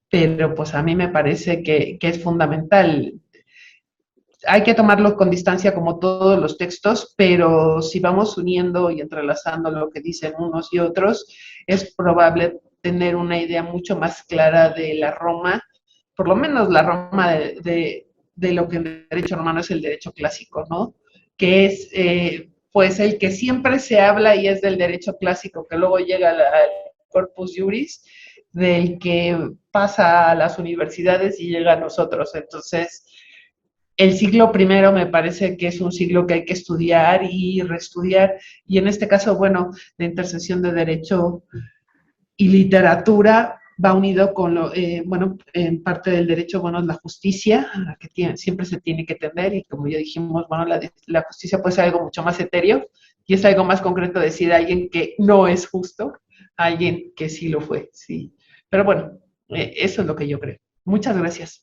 pero pues a mí me parece que es fundamental. Hay que tomarlo con distancia como todos los textos, pero si vamos uniendo y entrelazando lo que dicen unos y otros, es probable tener una idea mucho más clara de la Roma, por lo menos la Roma de lo que en derecho romano es el derecho clásico, ¿no? Que es pues el que siempre se habla y es del derecho clásico, que luego llega al Corpus Juris, del que pasa a las universidades y llega a nosotros. Entonces, el siglo primero me parece que es un siglo que hay que estudiar y reestudiar, y en este caso, bueno, la intersección de derecho y literatura va unido con bueno, en parte del derecho, bueno, la justicia, que siempre se tiene que tener, y como ya dijimos, bueno, la justicia puede ser algo mucho más etéreo, y es algo más concreto decir a alguien que no es justo, a alguien que sí lo fue, sí. Pero bueno, eso es lo que yo creo. Muchas gracias.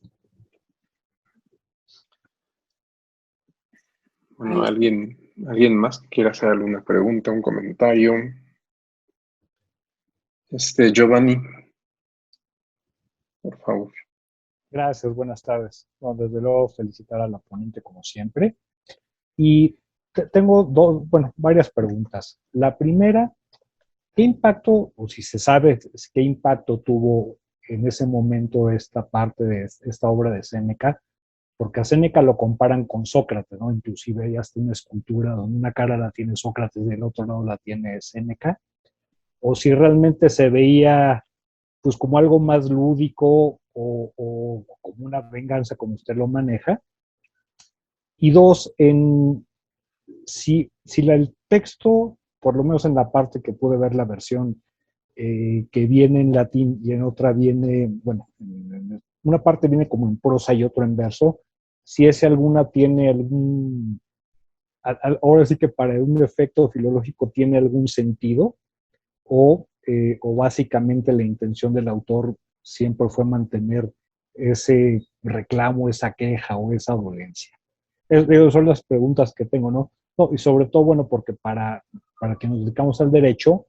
Bueno, ¿alguien más quiere hacer alguna pregunta, un comentario? Giovanni, por favor. Gracias, buenas tardes. No, desde luego felicitar a la ponente como siempre. Y tengo varias preguntas. La primera, ¿qué impacto, o si se sabe qué impacto tuvo en ese momento esta parte de esta obra de Séneca? Porque a Séneca lo comparan con Sócrates, ¿no? Inclusive hay hasta una escultura donde una cara la tiene Sócrates y del otro lado la tiene Séneca. O si realmente se veía pues como algo más lúdico o como una venganza como usted lo maneja. Y dos, si el texto, por lo menos en la parte que pude ver la versión que viene en latín y en otra viene, bueno, en una parte viene como en prosa y otro en verso, si ese alguna tiene algún, ahora sí que para un efecto filológico tiene algún sentido, o básicamente la intención del autor siempre fue mantener ese reclamo, esa queja o esa dolencia. Esas son las preguntas que tengo, ¿no? No, y sobre todo, bueno, porque para que nos dedicamos al derecho,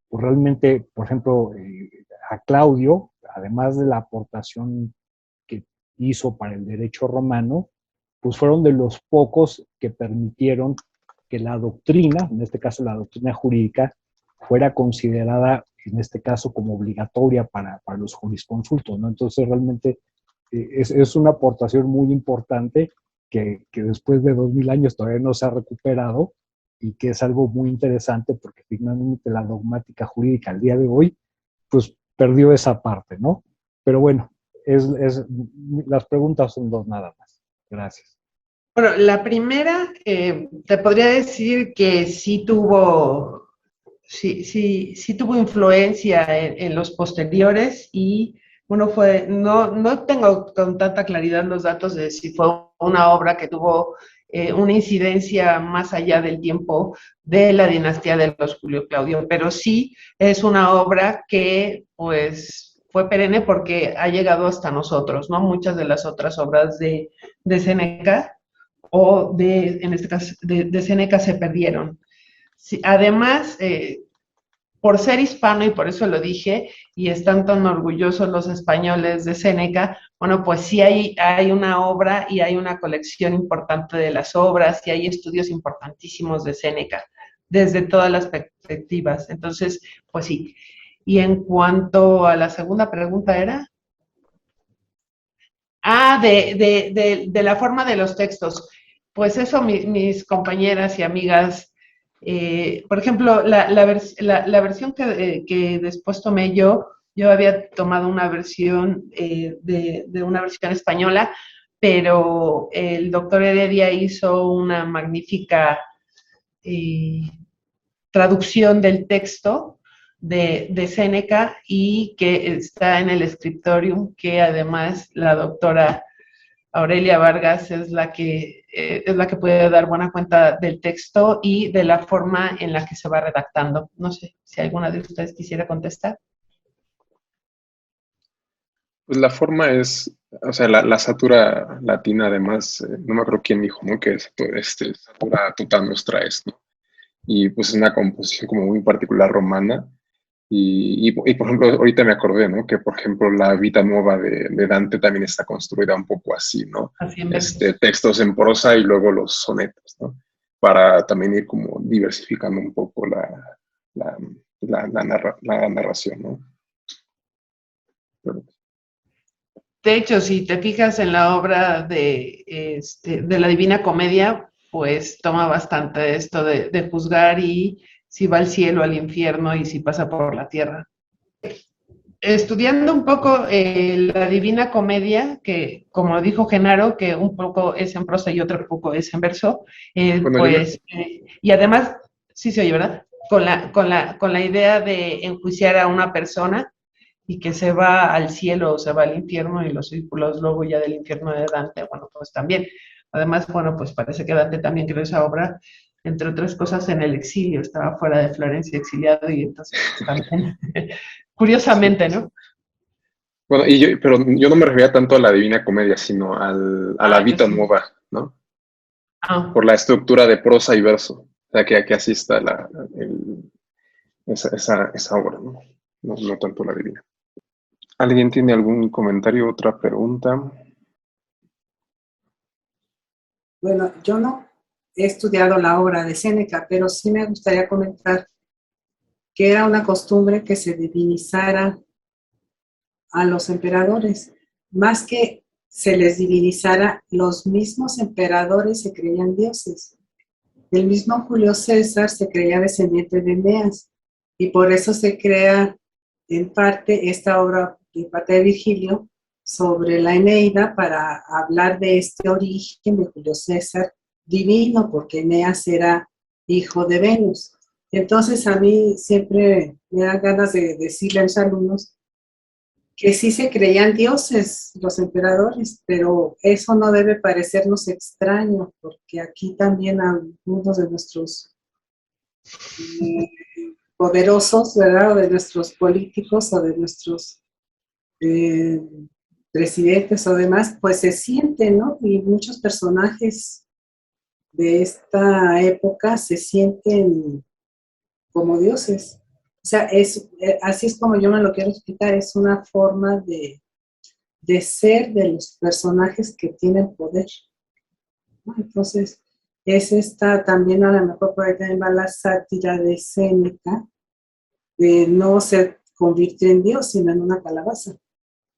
pues realmente, por ejemplo, a Claudio, además de la aportación que hizo para el derecho romano, pues fueron de los pocos que permitieron que la doctrina, en este caso la doctrina jurídica, fuera considerada, en este caso, como obligatoria para los jurisconsultos, ¿no? Entonces, realmente es una aportación muy importante que después de 2000 años todavía no se ha recuperado y que es algo muy interesante porque finalmente la dogmática jurídica al día de hoy, pues perdió esa parte, ¿no? Pero bueno, las preguntas son dos nada más. Gracias. Bueno, la primera, te podría decir que sí tuvo influencia en los posteriores y, bueno, no tengo con tanta claridad los datos de si fue una obra que tuvo una incidencia más allá del tiempo de la dinastía de los Julio Claudio, pero sí es una obra que, pues, fue perenne porque ha llegado hasta nosotros, ¿no? Muchas de las otras obras de Séneca en este caso, de Séneca se perdieron. Sí, además, por ser hispano, y por eso lo dije, y están tan orgullosos los españoles de Séneca, bueno, pues sí hay una obra y hay una colección importante de las obras y hay estudios importantísimos de Séneca, desde todas las perspectivas. Entonces, pues sí. Y en cuanto a la segunda pregunta era... de la forma de los textos. Pues eso, mis compañeras y amigas, por ejemplo, la versión que después tomé yo había tomado una versión de una versión española, pero el doctor Heredia hizo una magnífica traducción del texto de Séneca y que está en el scriptorium, que además la doctora Aurelia Vargas es la que puede dar buena cuenta del texto y de la forma en la que se va redactando. No sé si alguna de ustedes quisiera contestar. Pues la forma es, o sea, la satura latina, además, no me acuerdo quién dijo, ¿no? Que satura tuta nostra es, ¿no? Y pues es una composición como muy particular romana. Y por ejemplo, ahorita me acordé, ¿no? Que por ejemplo la Vita Nuova de Dante también está construida un poco así, ¿no? Así en versos. Textos en prosa y luego los sonetos, ¿no? Para también ir como diversificando un poco la narración, ¿no? Pero, De hecho, si te fijas en la obra de la Divina Comedia, pues toma bastante esto de juzgar y si va al cielo, al infierno y si pasa por la tierra. estudiando un poco la Divina Comedia, que como dijo Genaro, que un poco es en prosa y otro poco es en verso, Bueno, pues, y además, sí se oye, ¿verdad? Con la idea de enjuiciar a una persona y que se va al cielo o se va al infierno y los círculos luego ya del infierno de Dante, bueno, pues también. Además, bueno, pues parece que Dante también creó esa obra, entre otras cosas, en el exilio, estaba fuera de Florencia exiliado y entonces pues, también, sí. curiosamente, ¿no? Bueno, pero yo no me refería tanto a la Divina Comedia, sino a la Yo Vita sí. Nuova, ¿no? Ah, Por la estructura de prosa y verso. O sea, que así está esa obra, ¿no? No tanto la Divina. ¿Alguien tiene algún comentario, otra pregunta? Bueno, yo no he estudiado la obra de Séneca, pero sí me gustaría comentar que era una costumbre que se divinizara a los emperadores. Más que se les divinizara, los mismos emperadores se creían dioses. El mismo Julio César se creía descendiente de Eneas y por eso se crea en parte esta obra de parte de Virgilio sobre la Eneida para hablar de este origen de Julio César divino, porque Eneas era hijo de Venus. Entonces a mí siempre me dan ganas de decirle a los alumnos que sí se creían dioses los emperadores, pero eso no debe parecernos extraño, porque aquí también algunos de nuestros poderosos, ¿verdad? O de nuestros políticos o de nuestros eh, presidentes o demás, pues se sienten, ¿no? Y muchos personajes de esta época se sienten como dioses. O sea, así es como yo me lo quiero explicar, es una forma de ser de los personajes que tienen poder, ¿no? Entonces, es esta también a lo mejor por ahí también va la sátira de Séneca, de no se convirtió en Dios, sino en una calabaza,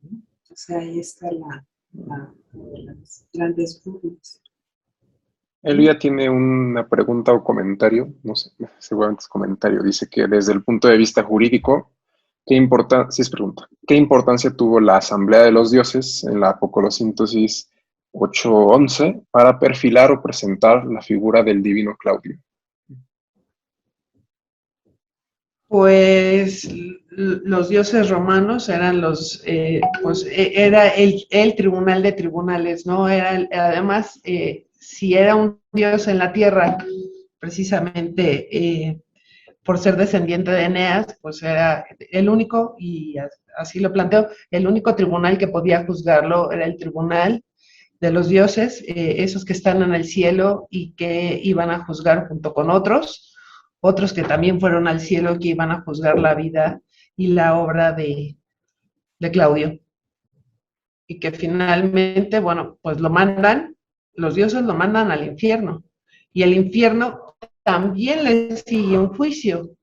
¿no? O sea, ahí está las grandes burlas. Elia tiene una pregunta o comentario, no sé, seguramente es comentario. Dice que desde el punto de vista jurídico, sí es pregunta, ¿qué importancia tuvo la Asamblea de los Dioses en la Apocolosíntesis 8:11 para perfilar o presentar la figura del divino Claudio? pues los dioses romanos eran era el tribunal de tribunales, ¿no? Además, si era un dios en la tierra, precisamente por ser descendiente de Eneas, pues era el único, y así lo planteo, el único tribunal que podía juzgarlo era el tribunal de los dioses, esos que están en el cielo y que iban a juzgar junto con otros que también fueron al cielo que iban a juzgar la vida y la obra de Claudio. Y que finalmente, bueno, pues los dioses lo mandan al infierno. Y el infierno también le sigue un juicio.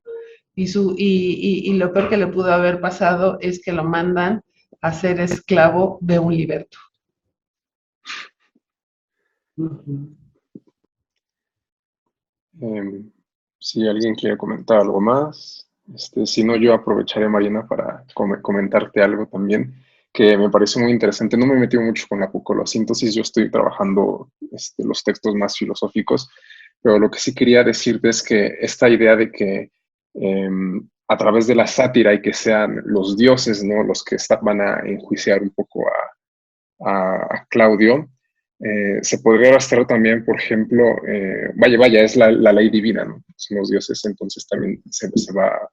Y lo peor que le pudo haber pasado es que lo mandan a ser esclavo de un liberto. Uh-huh. Si alguien quiere comentar algo más, si no, yo aprovecharé, Mariana, para comentarte algo también que me parece muy interesante. No me he metido mucho con la apocolosíntesis, yo estoy trabajando los textos más filosóficos, pero lo que sí quería decirte es que esta idea de que a través de la sátira y que sean los dioses, ¿no?, los que van a enjuiciar un poco a Claudio, se podría rastrear también, por ejemplo, vaya, es la ley divina, ¿no? Son los dioses, entonces también se va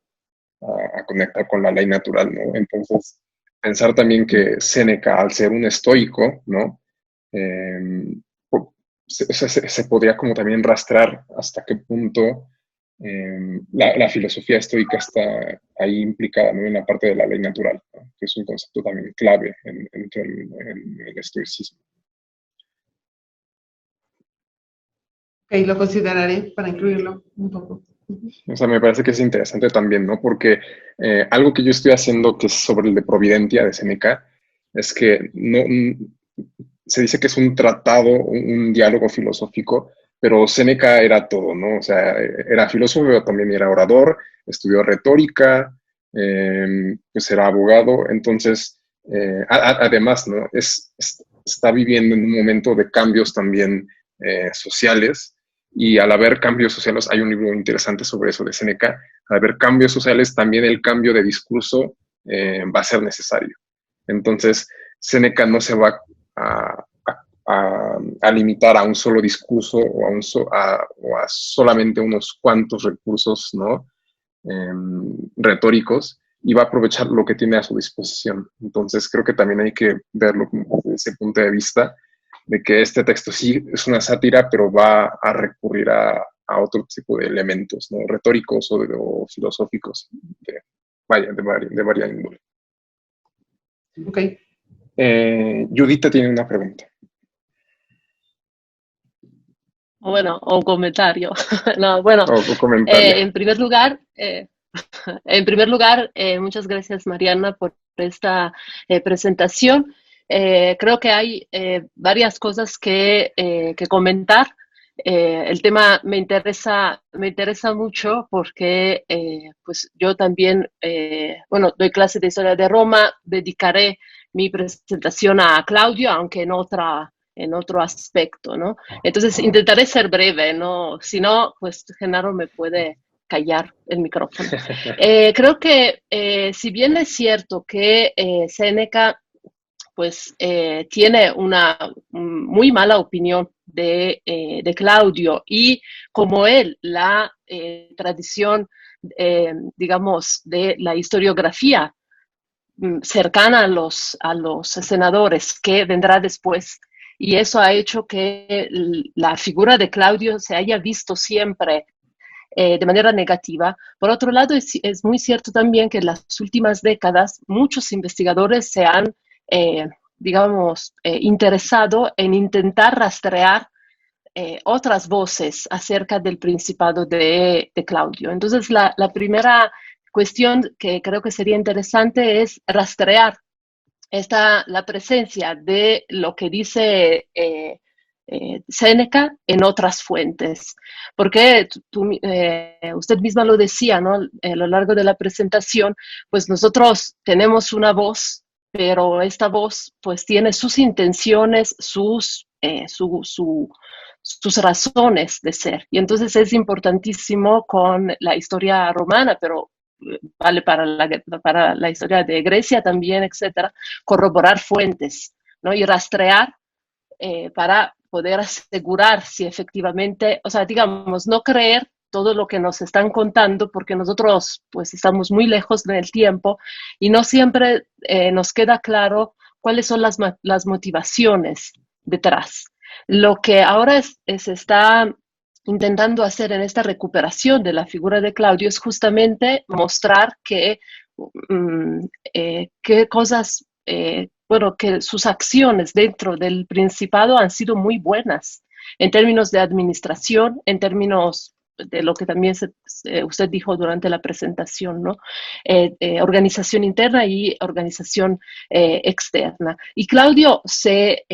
a conectar con la ley natural, ¿no? Entonces, pensar también que Séneca, al ser un estoico, ¿no? Se podría como también rastrear hasta qué punto la filosofía estoica está ahí implicada, ¿no?, en la parte de la ley natural, ¿no?, que es un concepto también clave en el estoicismo. Ok, lo consideraré para incluirlo un poco. O sea, me parece que es interesante también, ¿no? Porque algo que yo estoy haciendo, que es sobre el de Providentia de Séneca, es que se dice que es un tratado, un diálogo filosófico, pero Séneca era todo, ¿no? O sea, era filósofo, pero también era orador, estudió retórica, pues era abogado, entonces, además, ¿no? Está viviendo en un momento de cambios también sociales, y al haber cambios sociales, hay un libro interesante sobre eso de Séneca, al haber cambios sociales, también el cambio de discurso va a ser necesario. Entonces, Séneca no se va a limitar a un solo discurso o a solamente unos cuantos recursos, ¿no? Retóricos, y va a aprovechar lo que tiene a su disposición. Entonces creo que también hay que verlo desde ese punto de vista, de que este texto sí es una sátira, pero va a recurrir a otro tipo de elementos, ¿no? Retóricos o filosóficos, de varias índole. Ok. Judita tiene una pregunta. Bueno, o un comentario. No, bueno, O comentario. en primer lugar, muchas gracias, Mariana, por esta presentación. Creo que hay varias cosas que comentar. El tema me interesa mucho porque pues yo también, bueno, doy clase de historia de Roma, dedicaré mi presentación a Claudio, aunque en otro aspecto, ¿no? Entonces intentaré ser breve, ¿no? Si no, pues Genaro me puede callar el micrófono. Creo que si bien es cierto que Séneca pues tiene una muy mala opinión de Claudio, y como él, la tradición, digamos, de la historiografía cercana a los senadores que vendrá después, y eso ha hecho que la figura de Claudio se haya visto siempre de manera negativa. Por otro lado, es muy cierto también que en las últimas décadas muchos investigadores se han, digamos, interesado en intentar rastrear otras voces acerca del principado de Claudio. Entonces, la primera cuestión que creo que sería interesante es rastrear la presencia de lo que dice Séneca en otras fuentes. Porque usted misma lo decía, ¿no? A lo largo de la presentación, pues nosotros tenemos una voz, pero esta voz pues tiene sus intenciones, sus razones de ser. Y entonces es importantísimo con la historia romana, pero vale para la historia de Grecia también, etcétera, corroborar fuentes, ¿no? Y rastrear para poder asegurar si efectivamente, o sea, digamos, no creer todo lo que nos están contando, porque nosotros pues estamos muy lejos en el tiempo y no siempre nos queda claro cuáles son las motivaciones detrás. Lo que ahora se está intentando hacer en esta recuperación de la figura de Claudio es justamente mostrar que qué cosas, bueno, que sus acciones dentro del Principado han sido muy buenas en términos de administración, en términos de lo que también usted dijo durante la presentación, ¿no? Organización interna y organización externa. Y Claudio se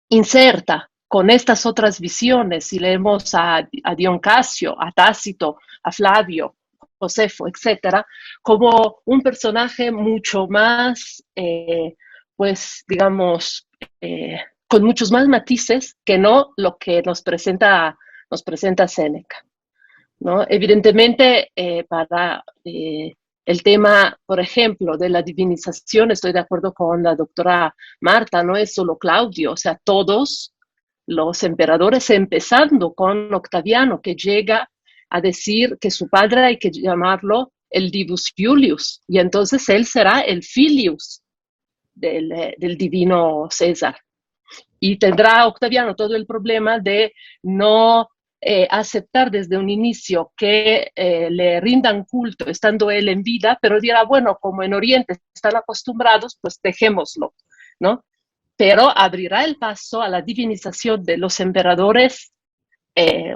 inserta con estas otras visiones, si leemos a Dion Casio, a Tácito, a Flavio, Josefo, etcétera, como un personaje mucho más, pues, digamos, con muchos más matices que no lo que nos presenta Séneca, ¿no? Evidentemente, para el tema, por ejemplo, de la divinización, estoy de acuerdo con la doctora Marta, no es solo Claudio, o sea, todos los emperadores, empezando con Octaviano, que llega a decir que su padre hay que llamarlo el Divus Iulius, y entonces él será el Filius del divino César. Y tendrá Octaviano todo el problema de no aceptar desde un inicio que le rindan culto estando él en vida, pero dirá, bueno, como en Oriente están acostumbrados, pues dejémoslo, ¿no? Pero abrirá el paso a la divinización de los emperadores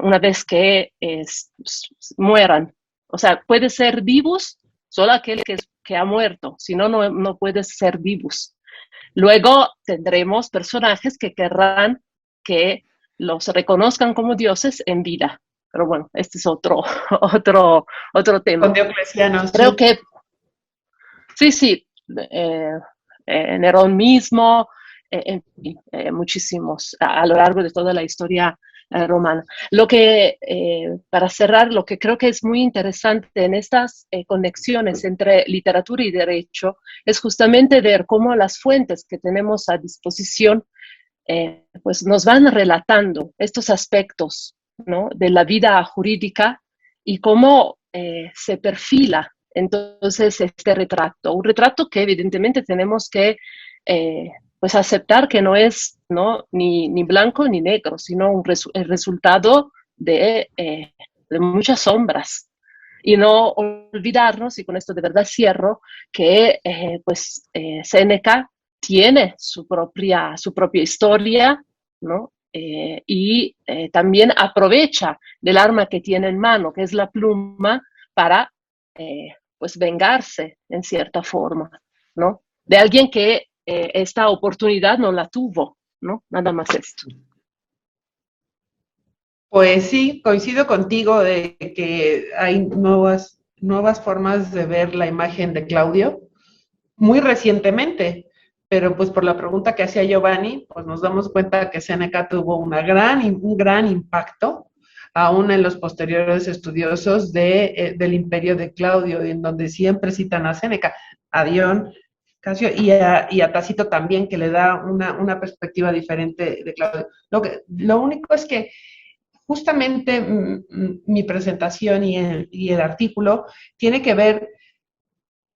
una vez que mueran. O sea, puede ser divus solo aquel que ha muerto, si no, no puede ser divus. Luego tendremos personajes que querrán que los reconozcan como dioses en vida. Pero bueno, este es otro tema. Con Diocleciano. Creo que Sí, sí, Nerón mismo, en fin, muchísimos a lo largo de toda la historia romana. Lo que, para cerrar, lo que creo que es muy interesante en estas conexiones entre literatura y derecho es justamente ver cómo las fuentes que tenemos a disposición pues nos van relatando estos aspectos, ¿no?, de la vida jurídica y cómo se perfila entonces este retrato. Un retrato que evidentemente tenemos que pues aceptar que no es, ¿no?, ni blanco ni negro, sino el resultado de muchas sombras. Y no olvidarnos, y con esto de verdad cierro, que Séneca tiene su propia historia, ¿no? Y también aprovecha del arma que tiene en mano, que es la pluma, para pues vengarse en cierta forma, ¿no? De alguien que esta oportunidad no la tuvo, ¿no? Nada más esto. Pues sí, coincido contigo de que hay nuevas formas de ver la imagen de Claudio, muy recientemente, pero pues por la pregunta que hacía Giovanni, pues nos damos cuenta que Séneca tuvo un gran impacto, aún en los posteriores estudiosos del imperio de Claudio, en donde siempre citan a Séneca, a Dion, Casio y a Tácito también, que le da una perspectiva diferente de Claudio. Lo único es que justamente mi presentación y el artículo tiene que ver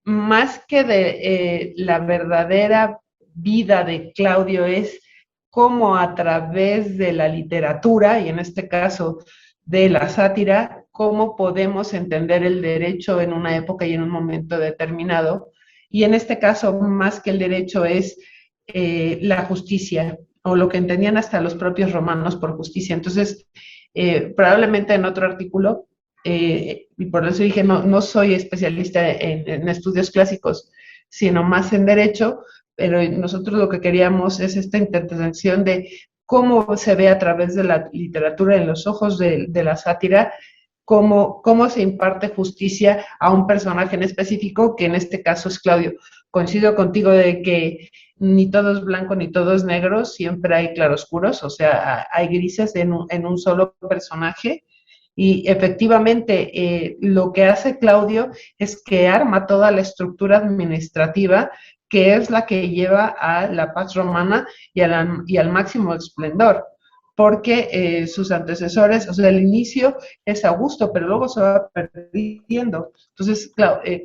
más que de la verdadera vida de Claudio, es cómo a través de la literatura, y en este caso de la sátira, cómo podemos entender el derecho en una época y en un momento determinado. Y en este caso, más que el derecho, es la justicia, o lo que entendían hasta los propios romanos por justicia. Entonces, probablemente en otro artículo, y por eso dije, no soy especialista en estudios clásicos, sino más en derecho, pero nosotros lo que queríamos es esta intervención de cómo se ve a través de la literatura, en los ojos de la sátira, cómo se imparte justicia a un personaje en específico, que en este caso es Claudio. Coincido contigo de que ni todo es blanco ni todo es negro, siempre hay claroscuros, o sea, hay grises en un solo personaje. Y efectivamente, lo que hace Claudio es que arma toda la estructura administrativa, que es la que lleva a la paz romana y al máximo esplendor, porque sus antecesores, o sea, el inicio es Augusto, pero luego se va perdiendo. Entonces,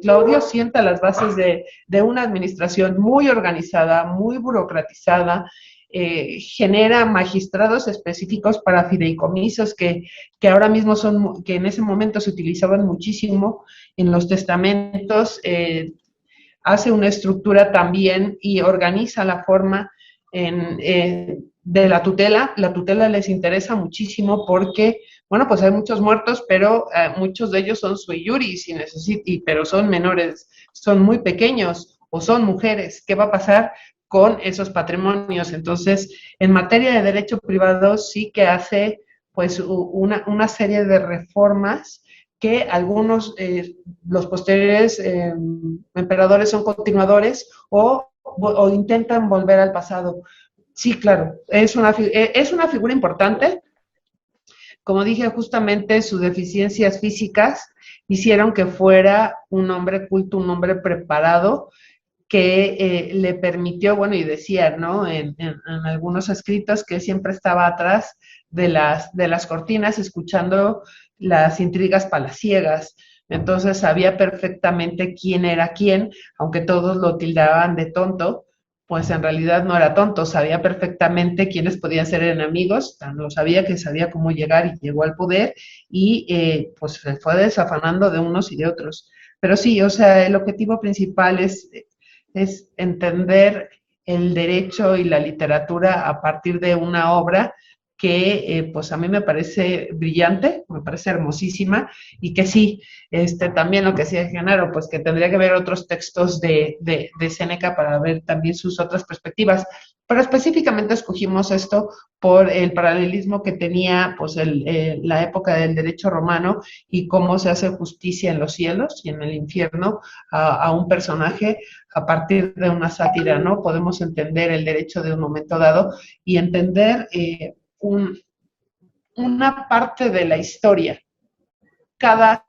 Claudio sienta las bases de una administración muy organizada, muy burocratizada, genera magistrados específicos para fideicomisos que ahora mismo que en ese momento se utilizaban muchísimo en los testamentos, hace una estructura también y organiza la forma de la tutela. La tutela les interesa muchísimo porque, bueno, pues hay muchos muertos, pero muchos de ellos son sui juris, pero son menores, son muy pequeños o son mujeres. ¿Qué va a pasar con esos patrimonios? Entonces, en materia de derecho privado sí que hace pues una serie de reformas que algunos, los posteriores emperadores son continuadores o intentan volver al pasado. Sí, claro, es una figura importante. Como dije, justamente sus deficiencias físicas hicieron que fuera un hombre culto, un hombre preparado, que le permitió, bueno, y decía, ¿no?, en algunos escritos, que siempre estaba atrás de las cortinas escuchando las intrigas palaciegas. Entonces sabía perfectamente quién era quién, aunque todos lo tildaban de tonto, pues en realidad no era tonto, sabía perfectamente quiénes podían ser enemigos, tan lo sabía que sabía cómo llegar y llegó al poder, y pues se fue desafanando de unos y de otros. Pero sí, o sea, el objetivo principal es entender el derecho y la literatura a partir de una obra que pues a mí me parece brillante, me parece hermosísima, y que sí, también lo que decía Genaro, pues que tendría que ver otros textos de Séneca para ver también sus otras perspectivas. Pero específicamente escogimos esto por el paralelismo que tenía pues la época del derecho romano y cómo se hace justicia en los cielos y en el infierno a un personaje a partir de una sátira, ¿no? Podemos entender el derecho de un momento dado y entender una parte de la historia. Cada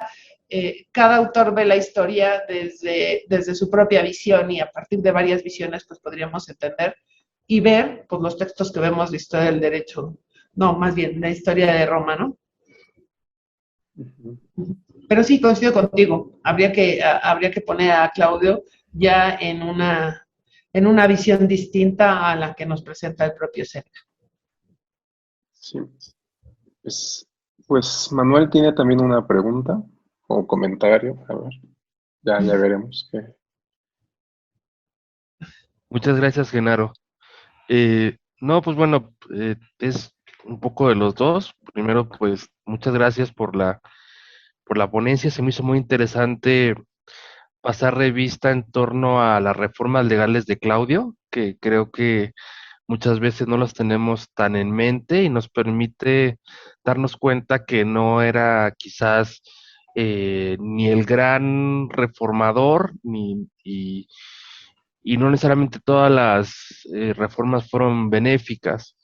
autor ve la historia desde su propia visión y a partir de varias visiones pues podríamos entender y ver pues, los textos que vemos de historia del derecho, no, más bien la historia de Roma, ¿no? Pero sí, coincido contigo, habría que poner a Claudio ya en una visión distinta a la que nos presenta el propio Séneca. Sí. Pues Manuel tiene también una pregunta o comentario. A ver, ya veremos qué. Muchas gracias, Genaro. No, pues bueno, es un poco de los dos. Primero, pues muchas gracias por la ponencia. Se me hizo muy interesante pasar revista en torno a las reformas legales de Claudio, que creo que muchas veces no las tenemos tan en mente y nos permite darnos cuenta que no era quizás ni el gran reformador, y no necesariamente todas las reformas fueron benéficas.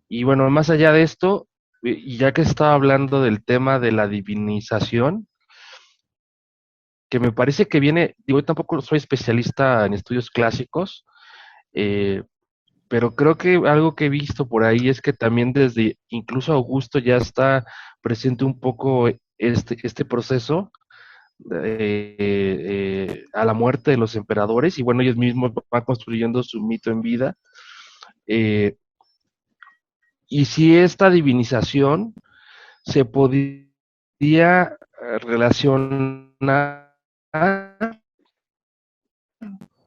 Y bueno, más allá de esto, y ya que estaba hablando del tema de la divinización, que me parece que viene, digo, yo tampoco soy especialista en estudios clásicos, eh, pero creo que algo que he visto por ahí es que también desde incluso Augusto ya está presente un poco este proceso a la muerte de los emperadores, y bueno, ellos mismos van construyendo su mito en vida. eh, y si esta divinización se podía relacionar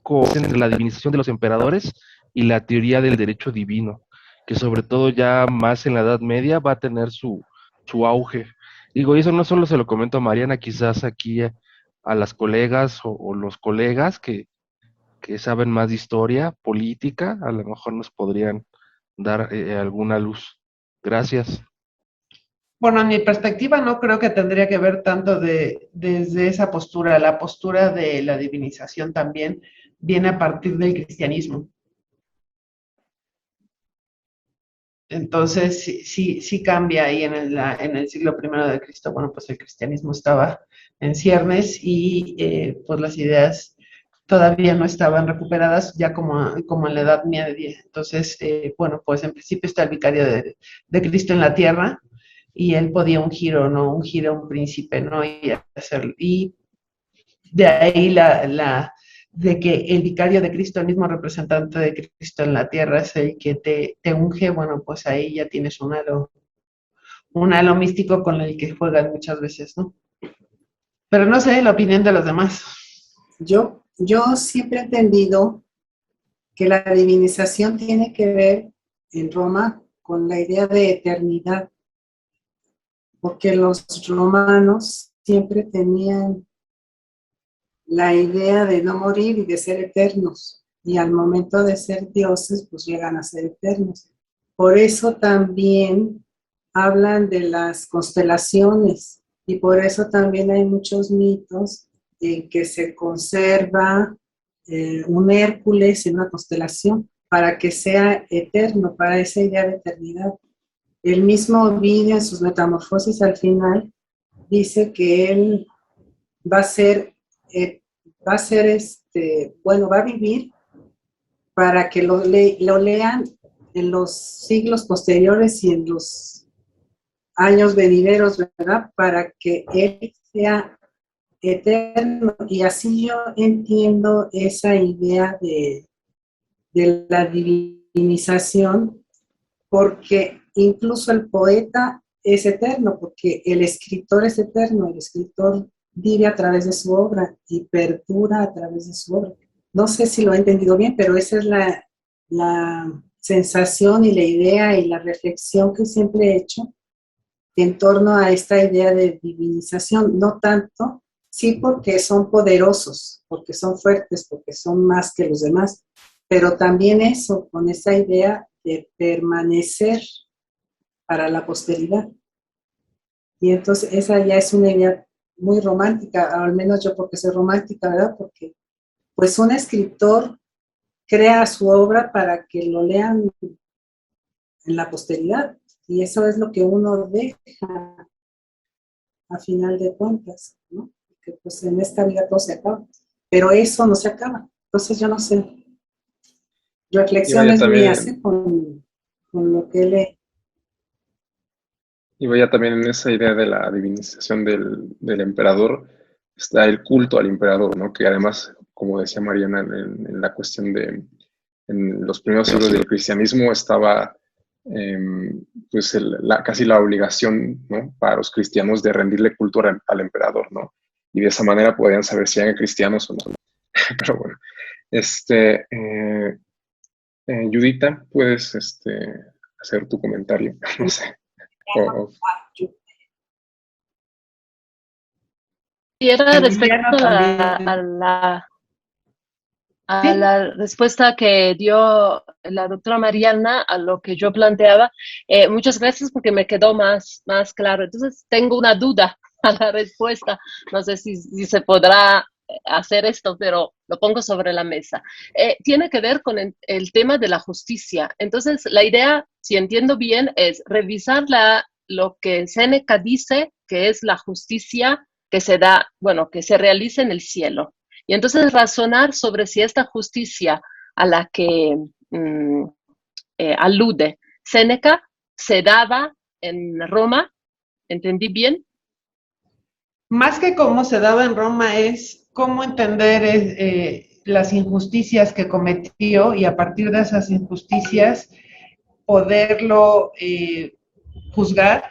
con la divinización de los emperadores y la teoría del derecho divino, que sobre todo ya más en la Edad Media va a tener su auge. Digo, y eso no solo se lo comento a Mariana, quizás aquí a las colegas o los colegas que saben más de historia política, a lo mejor nos podrían dar alguna luz. Gracias. Bueno, en mi perspectiva no creo que tendría que ver tanto desde esa postura. La postura de la divinización también viene a partir del cristianismo. Entonces, sí cambia ahí en el siglo I de Cristo. Bueno, pues el cristianismo estaba en ciernes y pues las ideas todavía no estaban recuperadas ya como en la Edad Media. Entonces, bueno, pues en principio está el vicario de Cristo en la tierra y él podía ungir o no ungir a un príncipe, ¿no? Y de ahí de que el vicario de Cristo, el mismo representante de Cristo en la tierra, es el que te unge, bueno, pues ahí ya tienes un halo místico con el que juegan muchas veces, ¿no? Pero no sé la opinión de los demás. Yo siempre he entendido que la divinización tiene que ver en Roma con la idea de eternidad, porque los romanos siempre tenían la idea de no morir y de ser eternos, y al momento de ser dioses, pues llegan a ser eternos. Por eso también hablan de las constelaciones, y por eso también hay muchos mitos en que se conserva un Hércules en una constelación para que sea eterno, para esa idea de eternidad. El mismo Ovidio en sus Metamorfosis al final dice que él va a vivir para que lo lean en los siglos posteriores y en los años venideros, ¿verdad? Para que él sea eterno. Y así yo entiendo esa idea de la divinización, porque incluso el poeta es eterno, porque el escritor es eterno, el escritor vive a través de su obra y perdura a través de su obra. No sé si lo he entendido bien, pero esa es sensación y la idea y la reflexión que siempre he hecho en torno a esta idea de divinización, no tanto, sí porque son poderosos, porque son fuertes, porque son más que los demás, pero también eso, con esa idea de permanecer para la posteridad. Y entonces esa ya es una idea muy romántica, al menos yo porque soy romántica, ¿verdad? Porque pues un escritor crea su obra para que lo lean en la posteridad, y eso es lo que uno deja a final de cuentas, ¿no? Que pues en esta vida todo se acaba, pero eso no se acaba. Entonces yo no sé, Y vaya reflexiones mías también, con lo que lee. y vaya también en esa idea de la divinización del emperador, está el culto al emperador, ¿no? Que además, como decía Mariana, en la cuestión en los primeros siglos del cristianismo estaba pues casi la obligación, ¿no? Para los cristianos de rendirle culto al emperador, ¿no? Y de esa manera podían saber si eran cristianos o no. Pero bueno, Judita, puedes hacer tu comentario, no sé. O- Y era Emiliano respecto también. a Sí, la respuesta que dio la doctora Mariana a lo que yo planteaba. Muchas gracias porque me quedó más claro. Entonces, tengo una duda a la respuesta. No sé si se podrá hacer esto, pero lo pongo sobre la mesa. Tiene que ver con el tema de la justicia. Entonces, la idea, si entiendo bien, es revisar lo que Séneca dice que es la justicia que se da, bueno, que se realiza en el cielo. Y entonces razonar sobre si esta justicia a la que alude Séneca se daba en Roma, ¿entendí bien? más que cómo se daba en Roma es cómo entender las injusticias que cometió y a partir de esas injusticias poderlo juzgar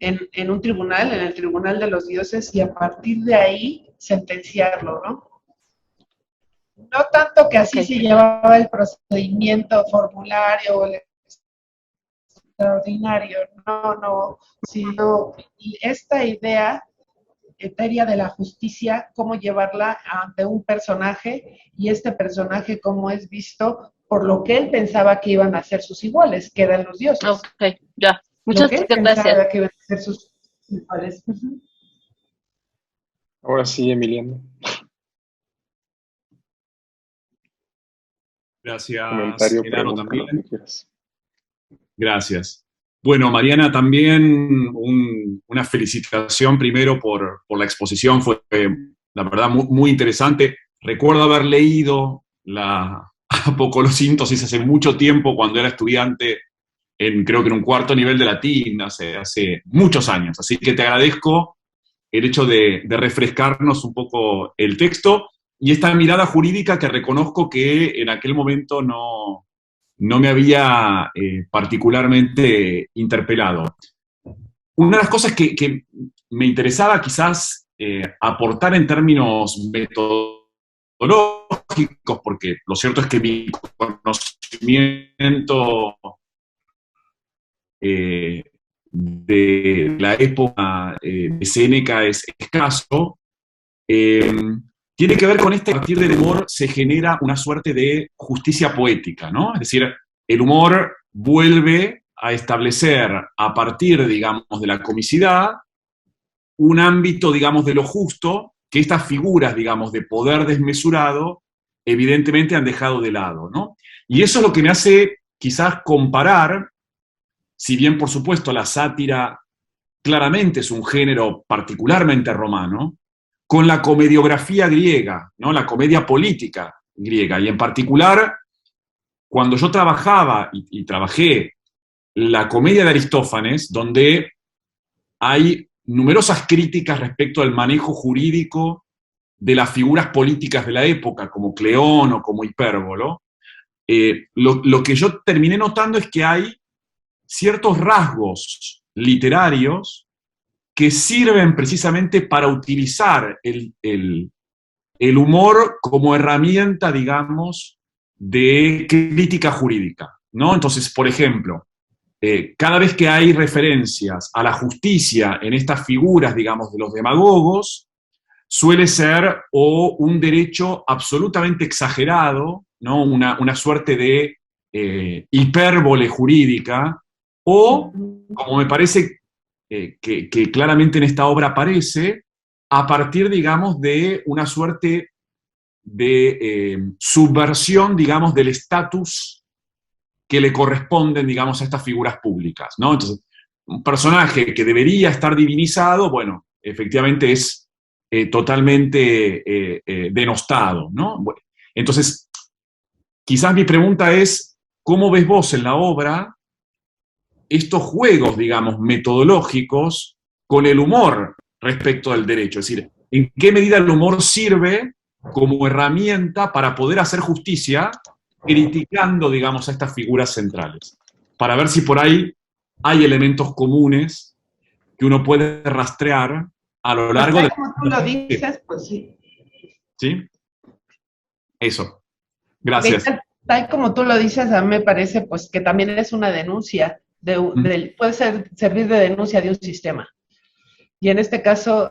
en un tribunal, en el tribunal de los dioses, y a partir de ahí sentenciarlo, ¿no? No tanto que así Ok, se llevaba el procedimiento formulario o el extraordinario, no, sino esta idea etérea de la justicia, cómo llevarla ante un personaje y este personaje cómo es visto por lo que él pensaba que iban a ser sus iguales, que eran los dioses. ok, ya. Lo Muchas que él gracias. pensaba que iban a ser sus iguales. Uh-huh. Ahora sí, Emiliano, Gracias, comentario, Genaro, pregunta, lo también. que quieras. Gracias. Bueno, Mariana, también una felicitación primero por la exposición. Fue, la verdad, muy interesante. Recuerdo haber leído la Apocolosíntesis hace mucho tiempo, cuando era estudiante, creo que en un cuarto nivel de latín, hace muchos años. Así que te agradezco el hecho de refrescarnos un poco el texto y esta mirada jurídica que reconozco que en aquel momento no me había particularmente interpelado. Una de las cosas que me interesaba quizás aportar en términos metodológicos, porque lo cierto es que mi conocimiento de la época de Séneca es escaso, tiene que ver con a partir del humor se genera una suerte de justicia poética, ¿no? Es decir, el humor vuelve a establecer a partir, digamos, de la comicidad, un ámbito, digamos, de lo justo, que estas figuras, digamos, de poder desmesurado, evidentemente han dejado de lado, ¿no? Y eso es lo que me hace quizás comparar, si bien por supuesto la sátira claramente es un género particularmente romano, con la comediografía griega, ¿no? La comedia política griega, y en particular, cuando yo trabajaba y trabajé la comedia de Aristófanes, donde hay numerosas críticas respecto al manejo jurídico de las figuras políticas de la época, como Cleón o como Hipérbolo, lo que yo terminé notando es que hay ciertos rasgos literarios que sirven precisamente para utilizar el humor como herramienta, digamos, de crítica jurídica. ¿no? Entonces, por ejemplo, cada vez que hay referencias a la justicia en estas figuras, digamos, de los demagogos, suele ser o un derecho absolutamente exagerado, ¿no? Una suerte de hipérbole jurídica, o, como me parece que claramente en esta obra aparece, a partir, digamos, de una suerte de subversión, digamos, del estatus que le corresponden, digamos, a estas figuras públicas, ¿no? Entonces, un personaje que debería estar divinizado, bueno, efectivamente es totalmente denostado, ¿no? Bueno, entonces, quizás mi pregunta es, ¿cómo ves vos en la obra estos juegos, digamos, metodológicos con el humor respecto del derecho? Es decir, ¿en qué medida el humor sirve como herramienta para poder hacer justicia criticando, digamos, a estas figuras centrales? Para ver si por ahí hay elementos comunes que uno puede rastrear a lo largo de... Como tú lo dices, pues sí. ¿Sí? Eso. Gracias. Tal como tú lo dices, a mí me parece pues que también es una denuncia, puede servir de denuncia de un sistema. Y en este caso,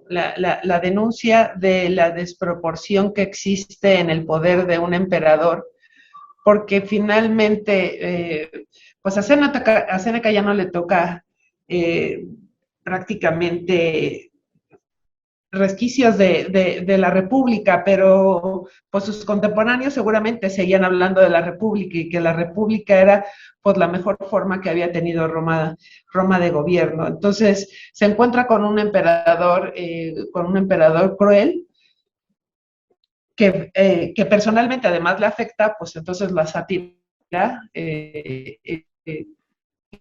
la denuncia de la desproporción que existe en el poder de un emperador, porque finalmente, pues a Séneca ya no le toca prácticamente resquicios de la República, pero pues sus contemporáneos seguramente seguían hablando de la República y que la República era pues la mejor forma que había tenido Roma de gobierno. Entonces se encuentra con un emperador cruel, que personalmente además le afecta, pues entonces la sátira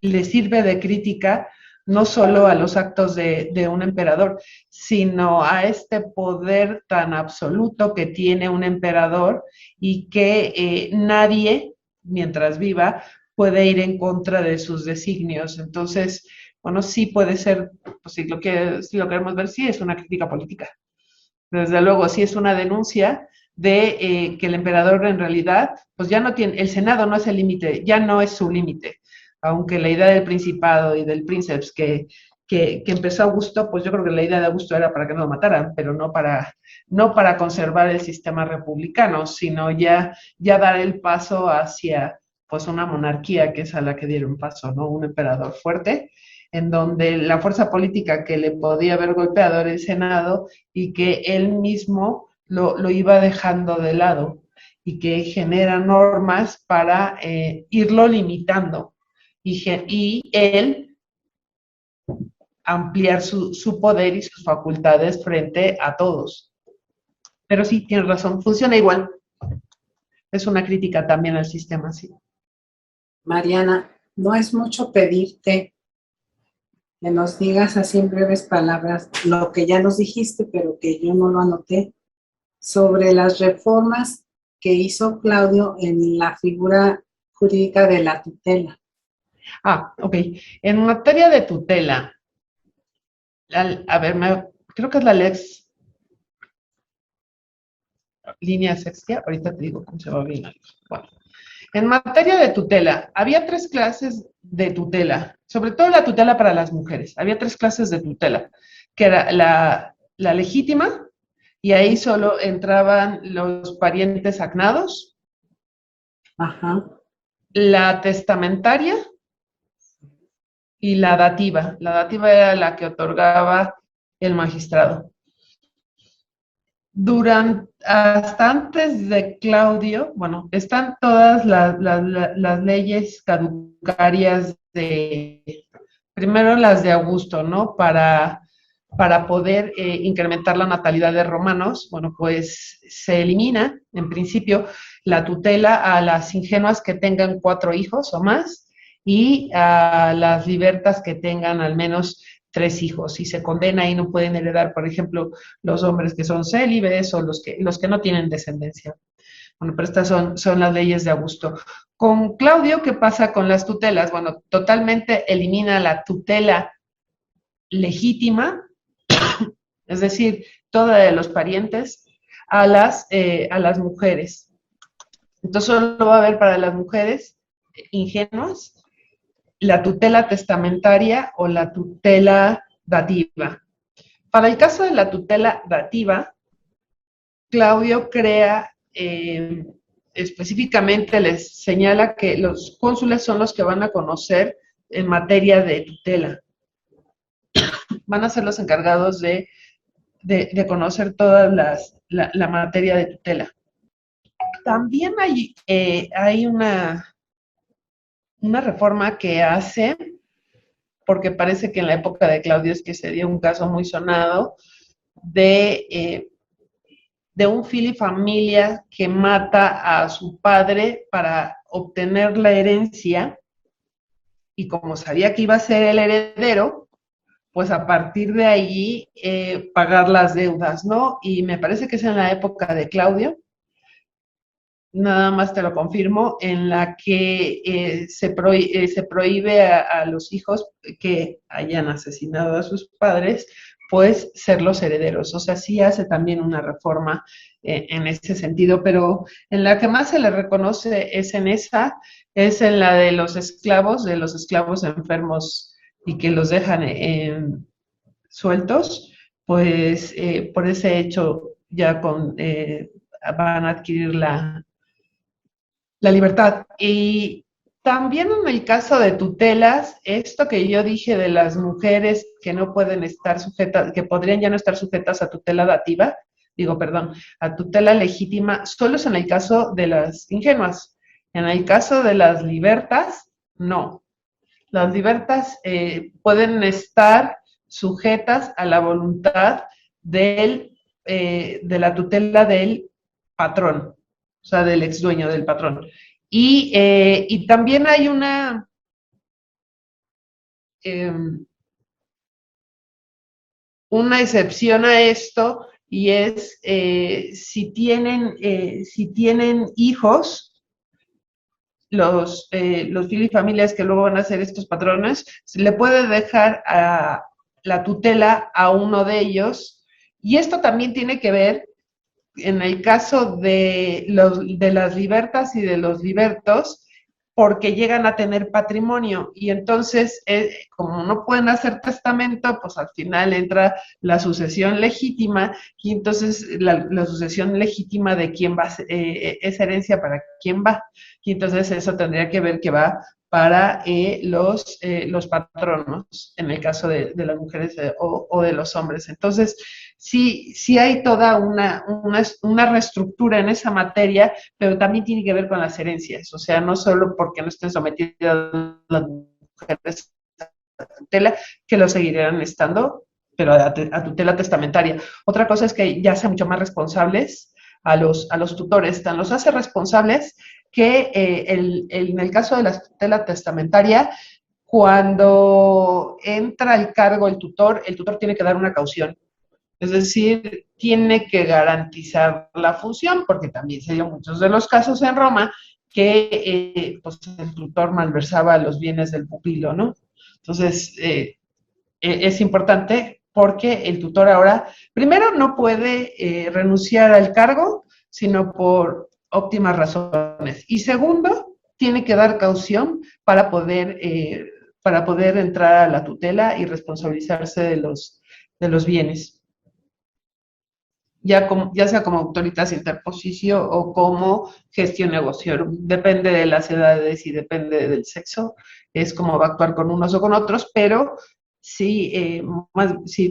le sirve de crítica no solo a los actos de un emperador, sino a este poder tan absoluto que tiene un emperador y que nadie, mientras viva, puede ir en contra de sus designios. Entonces, bueno, sí puede ser, pues si lo queremos ver, sí es una crítica política. Desde luego, sí es una denuncia de que el emperador en realidad, pues ya no tiene, el Senado no es el límite, ya no es su límite. Aunque la idea del principado y del princeps que empezó Augusto, pues yo creo que la idea de Augusto era para que no lo mataran, pero no para conservar el sistema republicano, sino ya dar el paso hacia pues una monarquía, que es a la que dieron paso, ¿no? Un emperador fuerte, en donde la fuerza política que le podía haber golpeado era el Senado y que él mismo lo iba dejando de lado y que genera normas para irlo limitando. Y él ampliar su poder y sus facultades frente a todos. Pero sí, tienes razón, funciona igual. Es una crítica también al sistema, sí. Mariana, no es mucho pedirte que nos digas así en breves palabras lo que ya nos dijiste, pero que yo no lo anoté, sobre las reformas que hizo Claudio en la figura jurídica de la tutela. Ok. En materia de tutela, creo que es la lex línea sextia, ahorita te digo cómo se va bien. Bueno, en materia de tutela, había 3 clases de tutela, sobre todo la tutela para las mujeres. Había 3 clases de tutela, que era la legítima, y ahí solo entraban los parientes agnados. Ajá. La testamentaria y la dativa. La dativa era la que otorgaba el magistrado. Hasta antes de Claudio, bueno, están todas las leyes caducarias primero las de Augusto, ¿no? Para poder incrementar la natalidad de romanos, bueno, pues se elimina, en principio, la tutela a las ingenuas que tengan 4 hijos o más, y a las libertas que tengan al menos 3 hijos, y se condena y no pueden heredar, por ejemplo, los hombres que son célibes o los que no tienen descendencia. Bueno, pero estas son las leyes de Augusto. Con Claudio, ¿qué pasa con las tutelas? Bueno, totalmente elimina la tutela legítima, es decir, toda de los parientes, a las mujeres. Entonces solo va a haber para las mujeres ingenuas, la tutela testamentaria o la tutela dativa. Para el caso de la tutela dativa, Claudio crea, específicamente les señala que los cónsules son los que van a conocer en materia de tutela. Van a ser los encargados de conocer toda la materia de tutela. También hay una reforma que hace, porque parece que en la época de Claudio es que se dio un caso muy sonado, de un filifamilia que mata a su padre para obtener la herencia, y como sabía que iba a ser el heredero, pues a partir de allí pagar las deudas, ¿no? Y me parece que es en la época de Claudio, nada más te lo confirmo, en la que se prohíbe a los hijos que hayan asesinado a sus padres, pues ser los herederos. O sea, sí hace también una reforma en ese sentido, pero en la que más se le reconoce es en la de los esclavos enfermos y que los dejan sueltos, pues por ese hecho ya van a adquirir la libertad. Y también en el caso de tutelas, esto que yo dije de las mujeres que no pueden estar sujetas, que podrían ya no estar sujetas a tutela dativa, a tutela legítima, solo es en el caso de las ingenuas. En el caso de las libertas, no. Las libertas pueden estar sujetas a la voluntad de la tutela del patrón, o sea, del ex dueño, del patrón. Y también hay una excepción a esto, y es si tienen hijos, los filifamilias que luego van a ser estos patrones, se le puede dejar la tutela a uno de ellos, y esto también tiene que ver en el caso de las libertas y de los libertos, porque llegan a tener patrimonio, y entonces, como no pueden hacer testamento, pues al final entra la sucesión legítima, y entonces la sucesión legítima de quién va, esa herencia para quién va, y entonces eso tendría que ver que va para los patronos, en el caso de las mujeres o de los hombres. Entonces, sí hay toda una reestructura en esa materia, pero también tiene que ver con las herencias, o sea, no solo porque no estén sometidas las mujeres a tutela, que lo seguirán estando, pero a tutela testamentaria. Otra cosa es que ya sean mucho más responsables a los tutores, los hace responsables que en el caso de la tutela testamentaria, cuando entra al cargo el tutor tiene que dar una caución. Es decir, tiene que garantizar la función, porque también se dio muchos de los casos en Roma que pues el tutor malversaba los bienes del pupilo, ¿no? Entonces, es importante porque el tutor ahora, primero, no puede renunciar al cargo, sino por óptimas razones. Y segundo, tiene que dar caución para poder entrar a la tutela y responsabilizarse de los bienes. Ya sea como autoritas interposicio o como gestión negocio, depende de las edades y depende del sexo, es como va a actuar con unos o con otros, pero sí,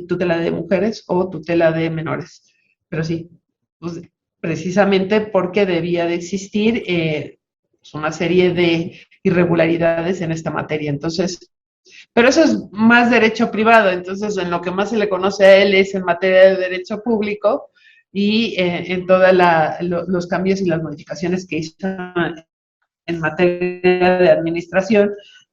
tutela de mujeres o tutela de menores. Pero sí, pues, precisamente porque debía de existir una serie de irregularidades en esta materia. Entonces, pero eso es más derecho privado, entonces en lo que más se le conoce a él es en materia de derecho público y en todos los cambios y las modificaciones que hizo en materia de administración,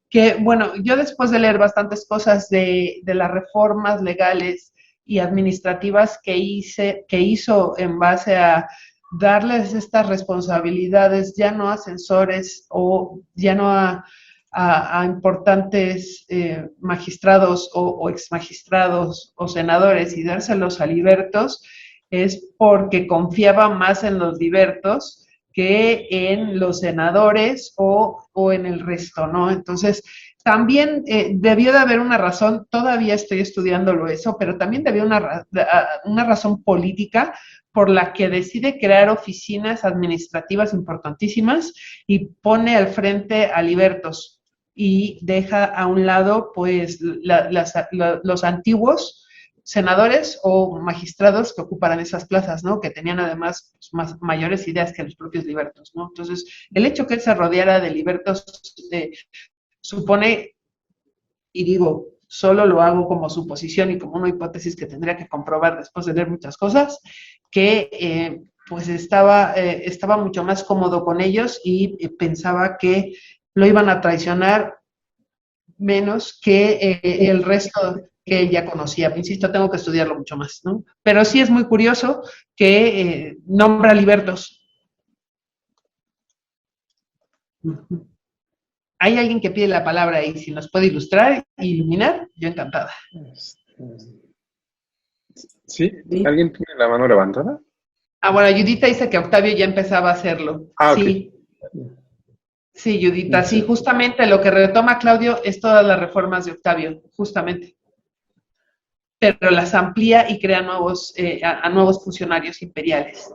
que bueno, yo después de leer bastantes cosas de las reformas legales y administrativas que hizo en base a darles estas responsabilidades ya no a censores o ya no a importantes magistrados o exmagistrados o senadores y dárselos a libertos, es porque confiaba más en los libertos que en los senadores o en el resto, ¿no? Entonces, también debió de haber una razón, todavía estoy estudiándolo eso, pero también debió una razón política por la que decide crear oficinas administrativas importantísimas y pone al frente a libertos y deja a un lado, pues, los antiguos senadores o magistrados que ocuparan esas plazas, ¿no? Que tenían además mayores ideas que los propios libertos, ¿no? Entonces, el hecho que él se rodeara de libertos supone, y digo, solo lo hago como suposición y como una hipótesis que tendría que comprobar después de leer muchas cosas, que pues estaba mucho más cómodo con ellos y pensaba que lo iban a traicionar menos que el resto que ya conocía. Insisto, tengo que estudiarlo mucho más, ¿no? Pero sí es muy curioso que nombra a libertos. Hay alguien que pide la palabra ahí, si nos puede ilustrar e iluminar, yo encantada. ¿Sí? ¿Alguien tiene la mano levantada? Ah, bueno, Judita dice que Octavio ya empezaba a hacerlo. Ah, sí. Ok. Sí, Judita, sí, justamente lo que retoma Claudio es todas las reformas de Octavio, justamente. Pero las amplía y crea a nuevos funcionarios imperiales.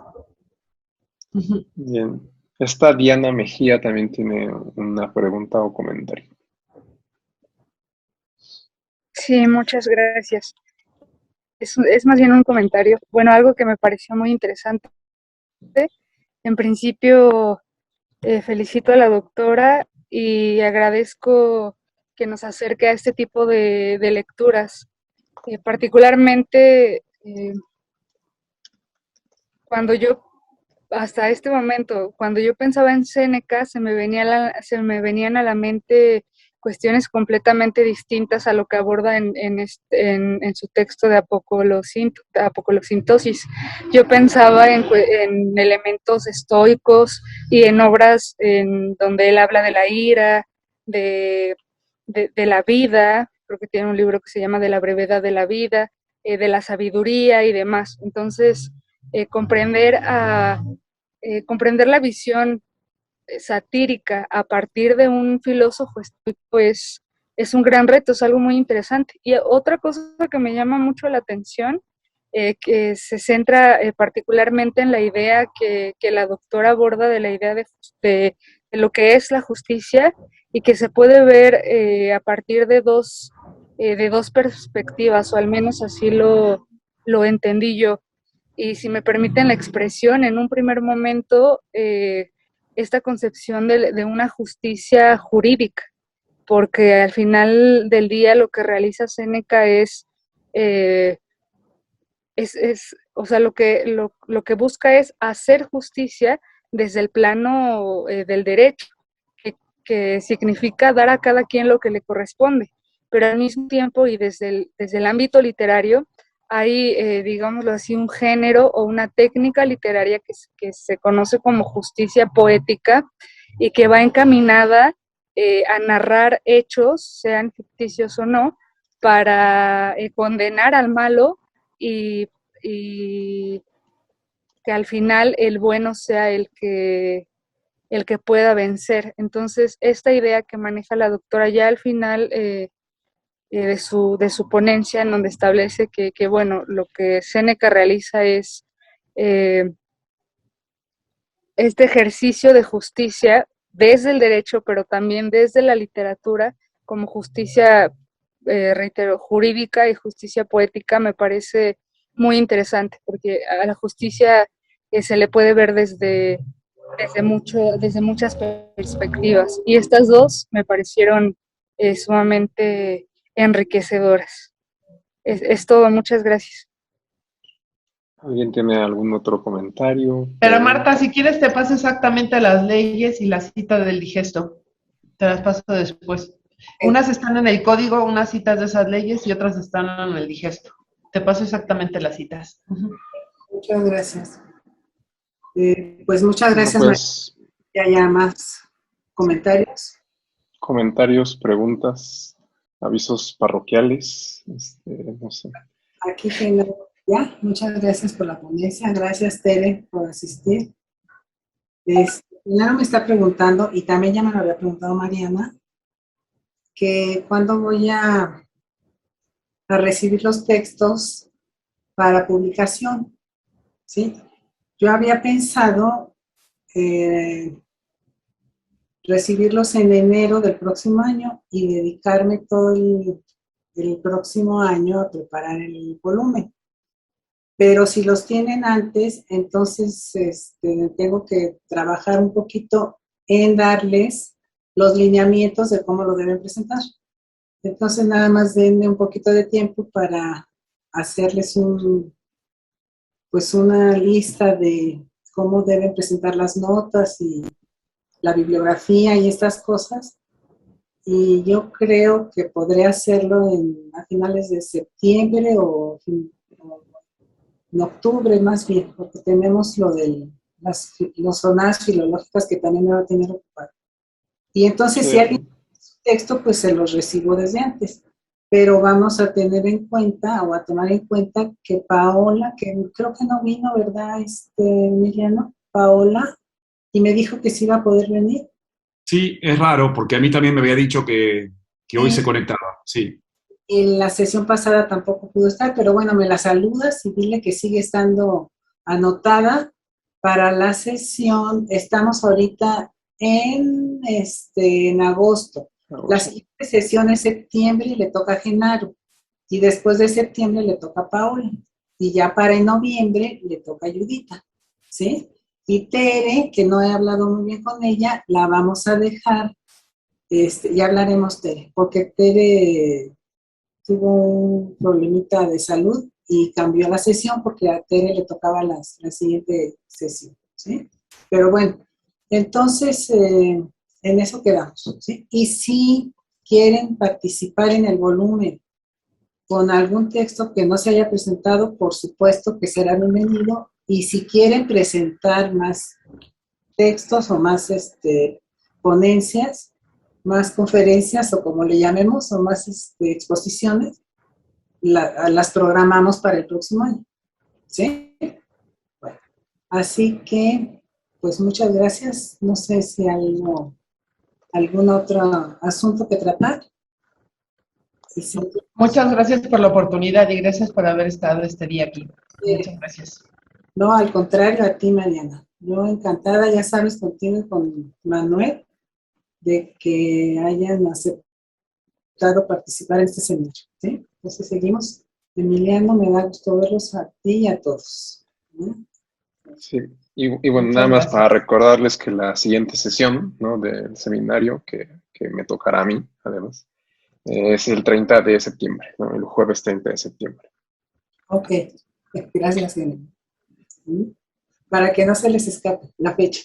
Bien. Esta Diana Mejía también tiene una pregunta o comentario. Sí, muchas gracias. Es más bien un comentario, bueno, algo que me pareció muy interesante. En principio, felicito a la doctora y agradezco que nos acerque a este tipo de lecturas. Particularmente, cuando yo, hasta este momento, cuando yo pensaba en Séneca, se me venían a la mente cuestiones completamente distintas a lo que aborda en su texto de Apocalipsintosis. Yo pensaba en elementos estoicos y en obras en donde él habla de la ira, de la vida, creo que tiene un libro que se llama De la brevedad de la vida, de la sabiduría y demás. Entonces, comprender la visión satírica a partir de un filósofo estoico es un gran reto, es algo muy interesante. Y otra cosa que me llama mucho la atención, que se centra particularmente en la idea que la doctora aborda de la idea de lo que es la justicia y que se puede ver a partir de dos perspectivas, o al menos así lo entendí yo. Y si me permiten la expresión, en un primer momento, esta concepción de una justicia jurídica, porque al final del día lo que realiza Séneca o sea, lo que busca es hacer justicia desde el plano del derecho, que significa dar a cada quien lo que le corresponde, pero al mismo tiempo y desde el ámbito literario hay, digámoslo así, un género o una técnica literaria que se conoce como justicia poética y que va encaminada a narrar hechos, sean ficticios o no, para condenar al malo y que al final el bueno sea el que pueda vencer. Entonces, esta idea que maneja la doctora ya al final de su ponencia, en donde establece que, bueno, lo que Séneca realiza es este ejercicio de justicia desde el derecho, pero también desde la literatura, como justicia, reitero, jurídica y justicia poética, me parece muy interesante, porque a la justicia se le puede ver desde muchas perspectivas. Y estas dos me parecieron sumamente enriquecedoras. Es todo, muchas gracias. ¿Alguien tiene algún otro comentario? Pero Marta, si quieres te paso exactamente las leyes y la cita del digesto. Te las paso después. Unas están en el código, unas citas de esas leyes y otras están en el digesto. Te paso exactamente las citas. Muchas gracias. Pues muchas gracias, Bueno, pues, que haya más comentarios. Comentarios, preguntas, avisos parroquiales, no sé. Aquí tengo ya. Muchas gracias por la ponencia. Gracias, Tere, por asistir. Primero me está preguntando, y también ya me lo había preguntado Mariana, que cuándo voy a recibir los textos para publicación, ¿sí? Yo había pensado recibirlos en enero del próximo año y dedicarme todo el próximo año a preparar el volumen. Pero si los tienen antes, entonces tengo que trabajar un poquito en darles los lineamientos de cómo lo deben presentar. Entonces nada más denme un poquito de tiempo para hacerles pues una lista de cómo deben presentar las notas y la bibliografía y estas cosas. Y yo creo que podré hacerlo a finales de septiembre o en octubre más bien, porque tenemos lo de las jornadas filológicas que también me va a tener ocupado. Y entonces si alguien tiene su texto, pues se los recibo desde antes. Pero vamos a tener en cuenta, o a tomar en cuenta que Paola, que creo que no vino, ¿verdad, Emiliano? Paola, y me dijo que sí iba a poder venir. Sí, es raro, porque a mí también me había dicho que hoy se conectaba, sí. En la sesión pasada tampoco pudo estar, pero bueno, me la saludas y dile que sigue estando anotada para la sesión. Estamos ahorita en agosto. La siguiente sesión es septiembre y le toca a Genaro. Y después de septiembre le toca a Paola. Y ya para en noviembre le toca a Judita. ¿Sí? Y Tere, que no he hablado muy bien con ella, la vamos a dejar. Ya hablaremos, Tere, porque Tere tuvo un problemita de salud y cambió la sesión porque a Tere le tocaba la siguiente sesión, ¿sí? Pero bueno, entonces en eso quedamos, ¿sí? Y si quieren participar en el volumen con algún texto que no se haya presentado, por supuesto que será bienvenido. Y si quieren presentar más textos o más ponencias, más conferencias o como le llamemos, o más exposiciones, las programamos para el próximo año. ¿Sí? Bueno, así que, pues muchas gracias. No sé si hay algún otro asunto que tratar. Sí. Muchas gracias por la oportunidad y gracias por haber estado este día aquí. Sí. Muchas gracias. No, al contrario, a ti, Mariana. Yo encantada, ya sabes, contigo y con Manuel, de que hayan aceptado participar en este seminario, ¿sí? Entonces seguimos. Emiliano, me da gusto verlos a ti y a todos, ¿no? Sí, y bueno, Muchas nada más gracias. para recordarles que la siguiente sesión, ¿no?, del seminario, que me tocará a mí, además, es el 30 de septiembre, ¿no?, el jueves 30 de septiembre. Ok, gracias, Emiliano. ¿Sí? Para que no se les escape la fecha.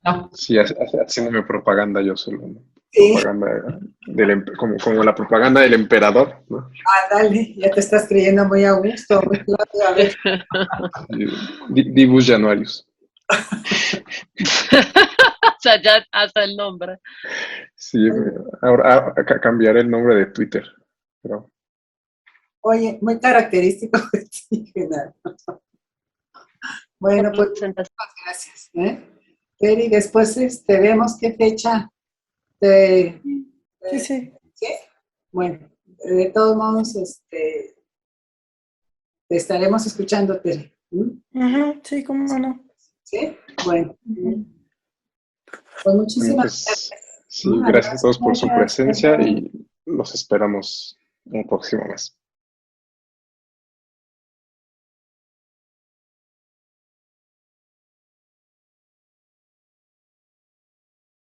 No. Sí, haciéndome propaganda yo solo, ¿no? Sí. Propaganda como la propaganda del emperador, ¿no? Dale, ya te estás creyendo muy a gusto, muy claro, a ver. Divus Januarius. O sea, ya hasta el nombre. Sí, ahora cambiaré el nombre de Twitter, pero... Oye, muy característico de ti, Genaro. Bueno, pues muchas gracias. Peri, después vemos qué fecha Sí. ¿sí? Bueno, de todos modos, te estaremos escuchando, Peri. Sí, cómo no. ¿Sí? Bueno. Pues muchísimas gracias. Sí, gracias a todos por su presencia y los esperamos el próximo mes.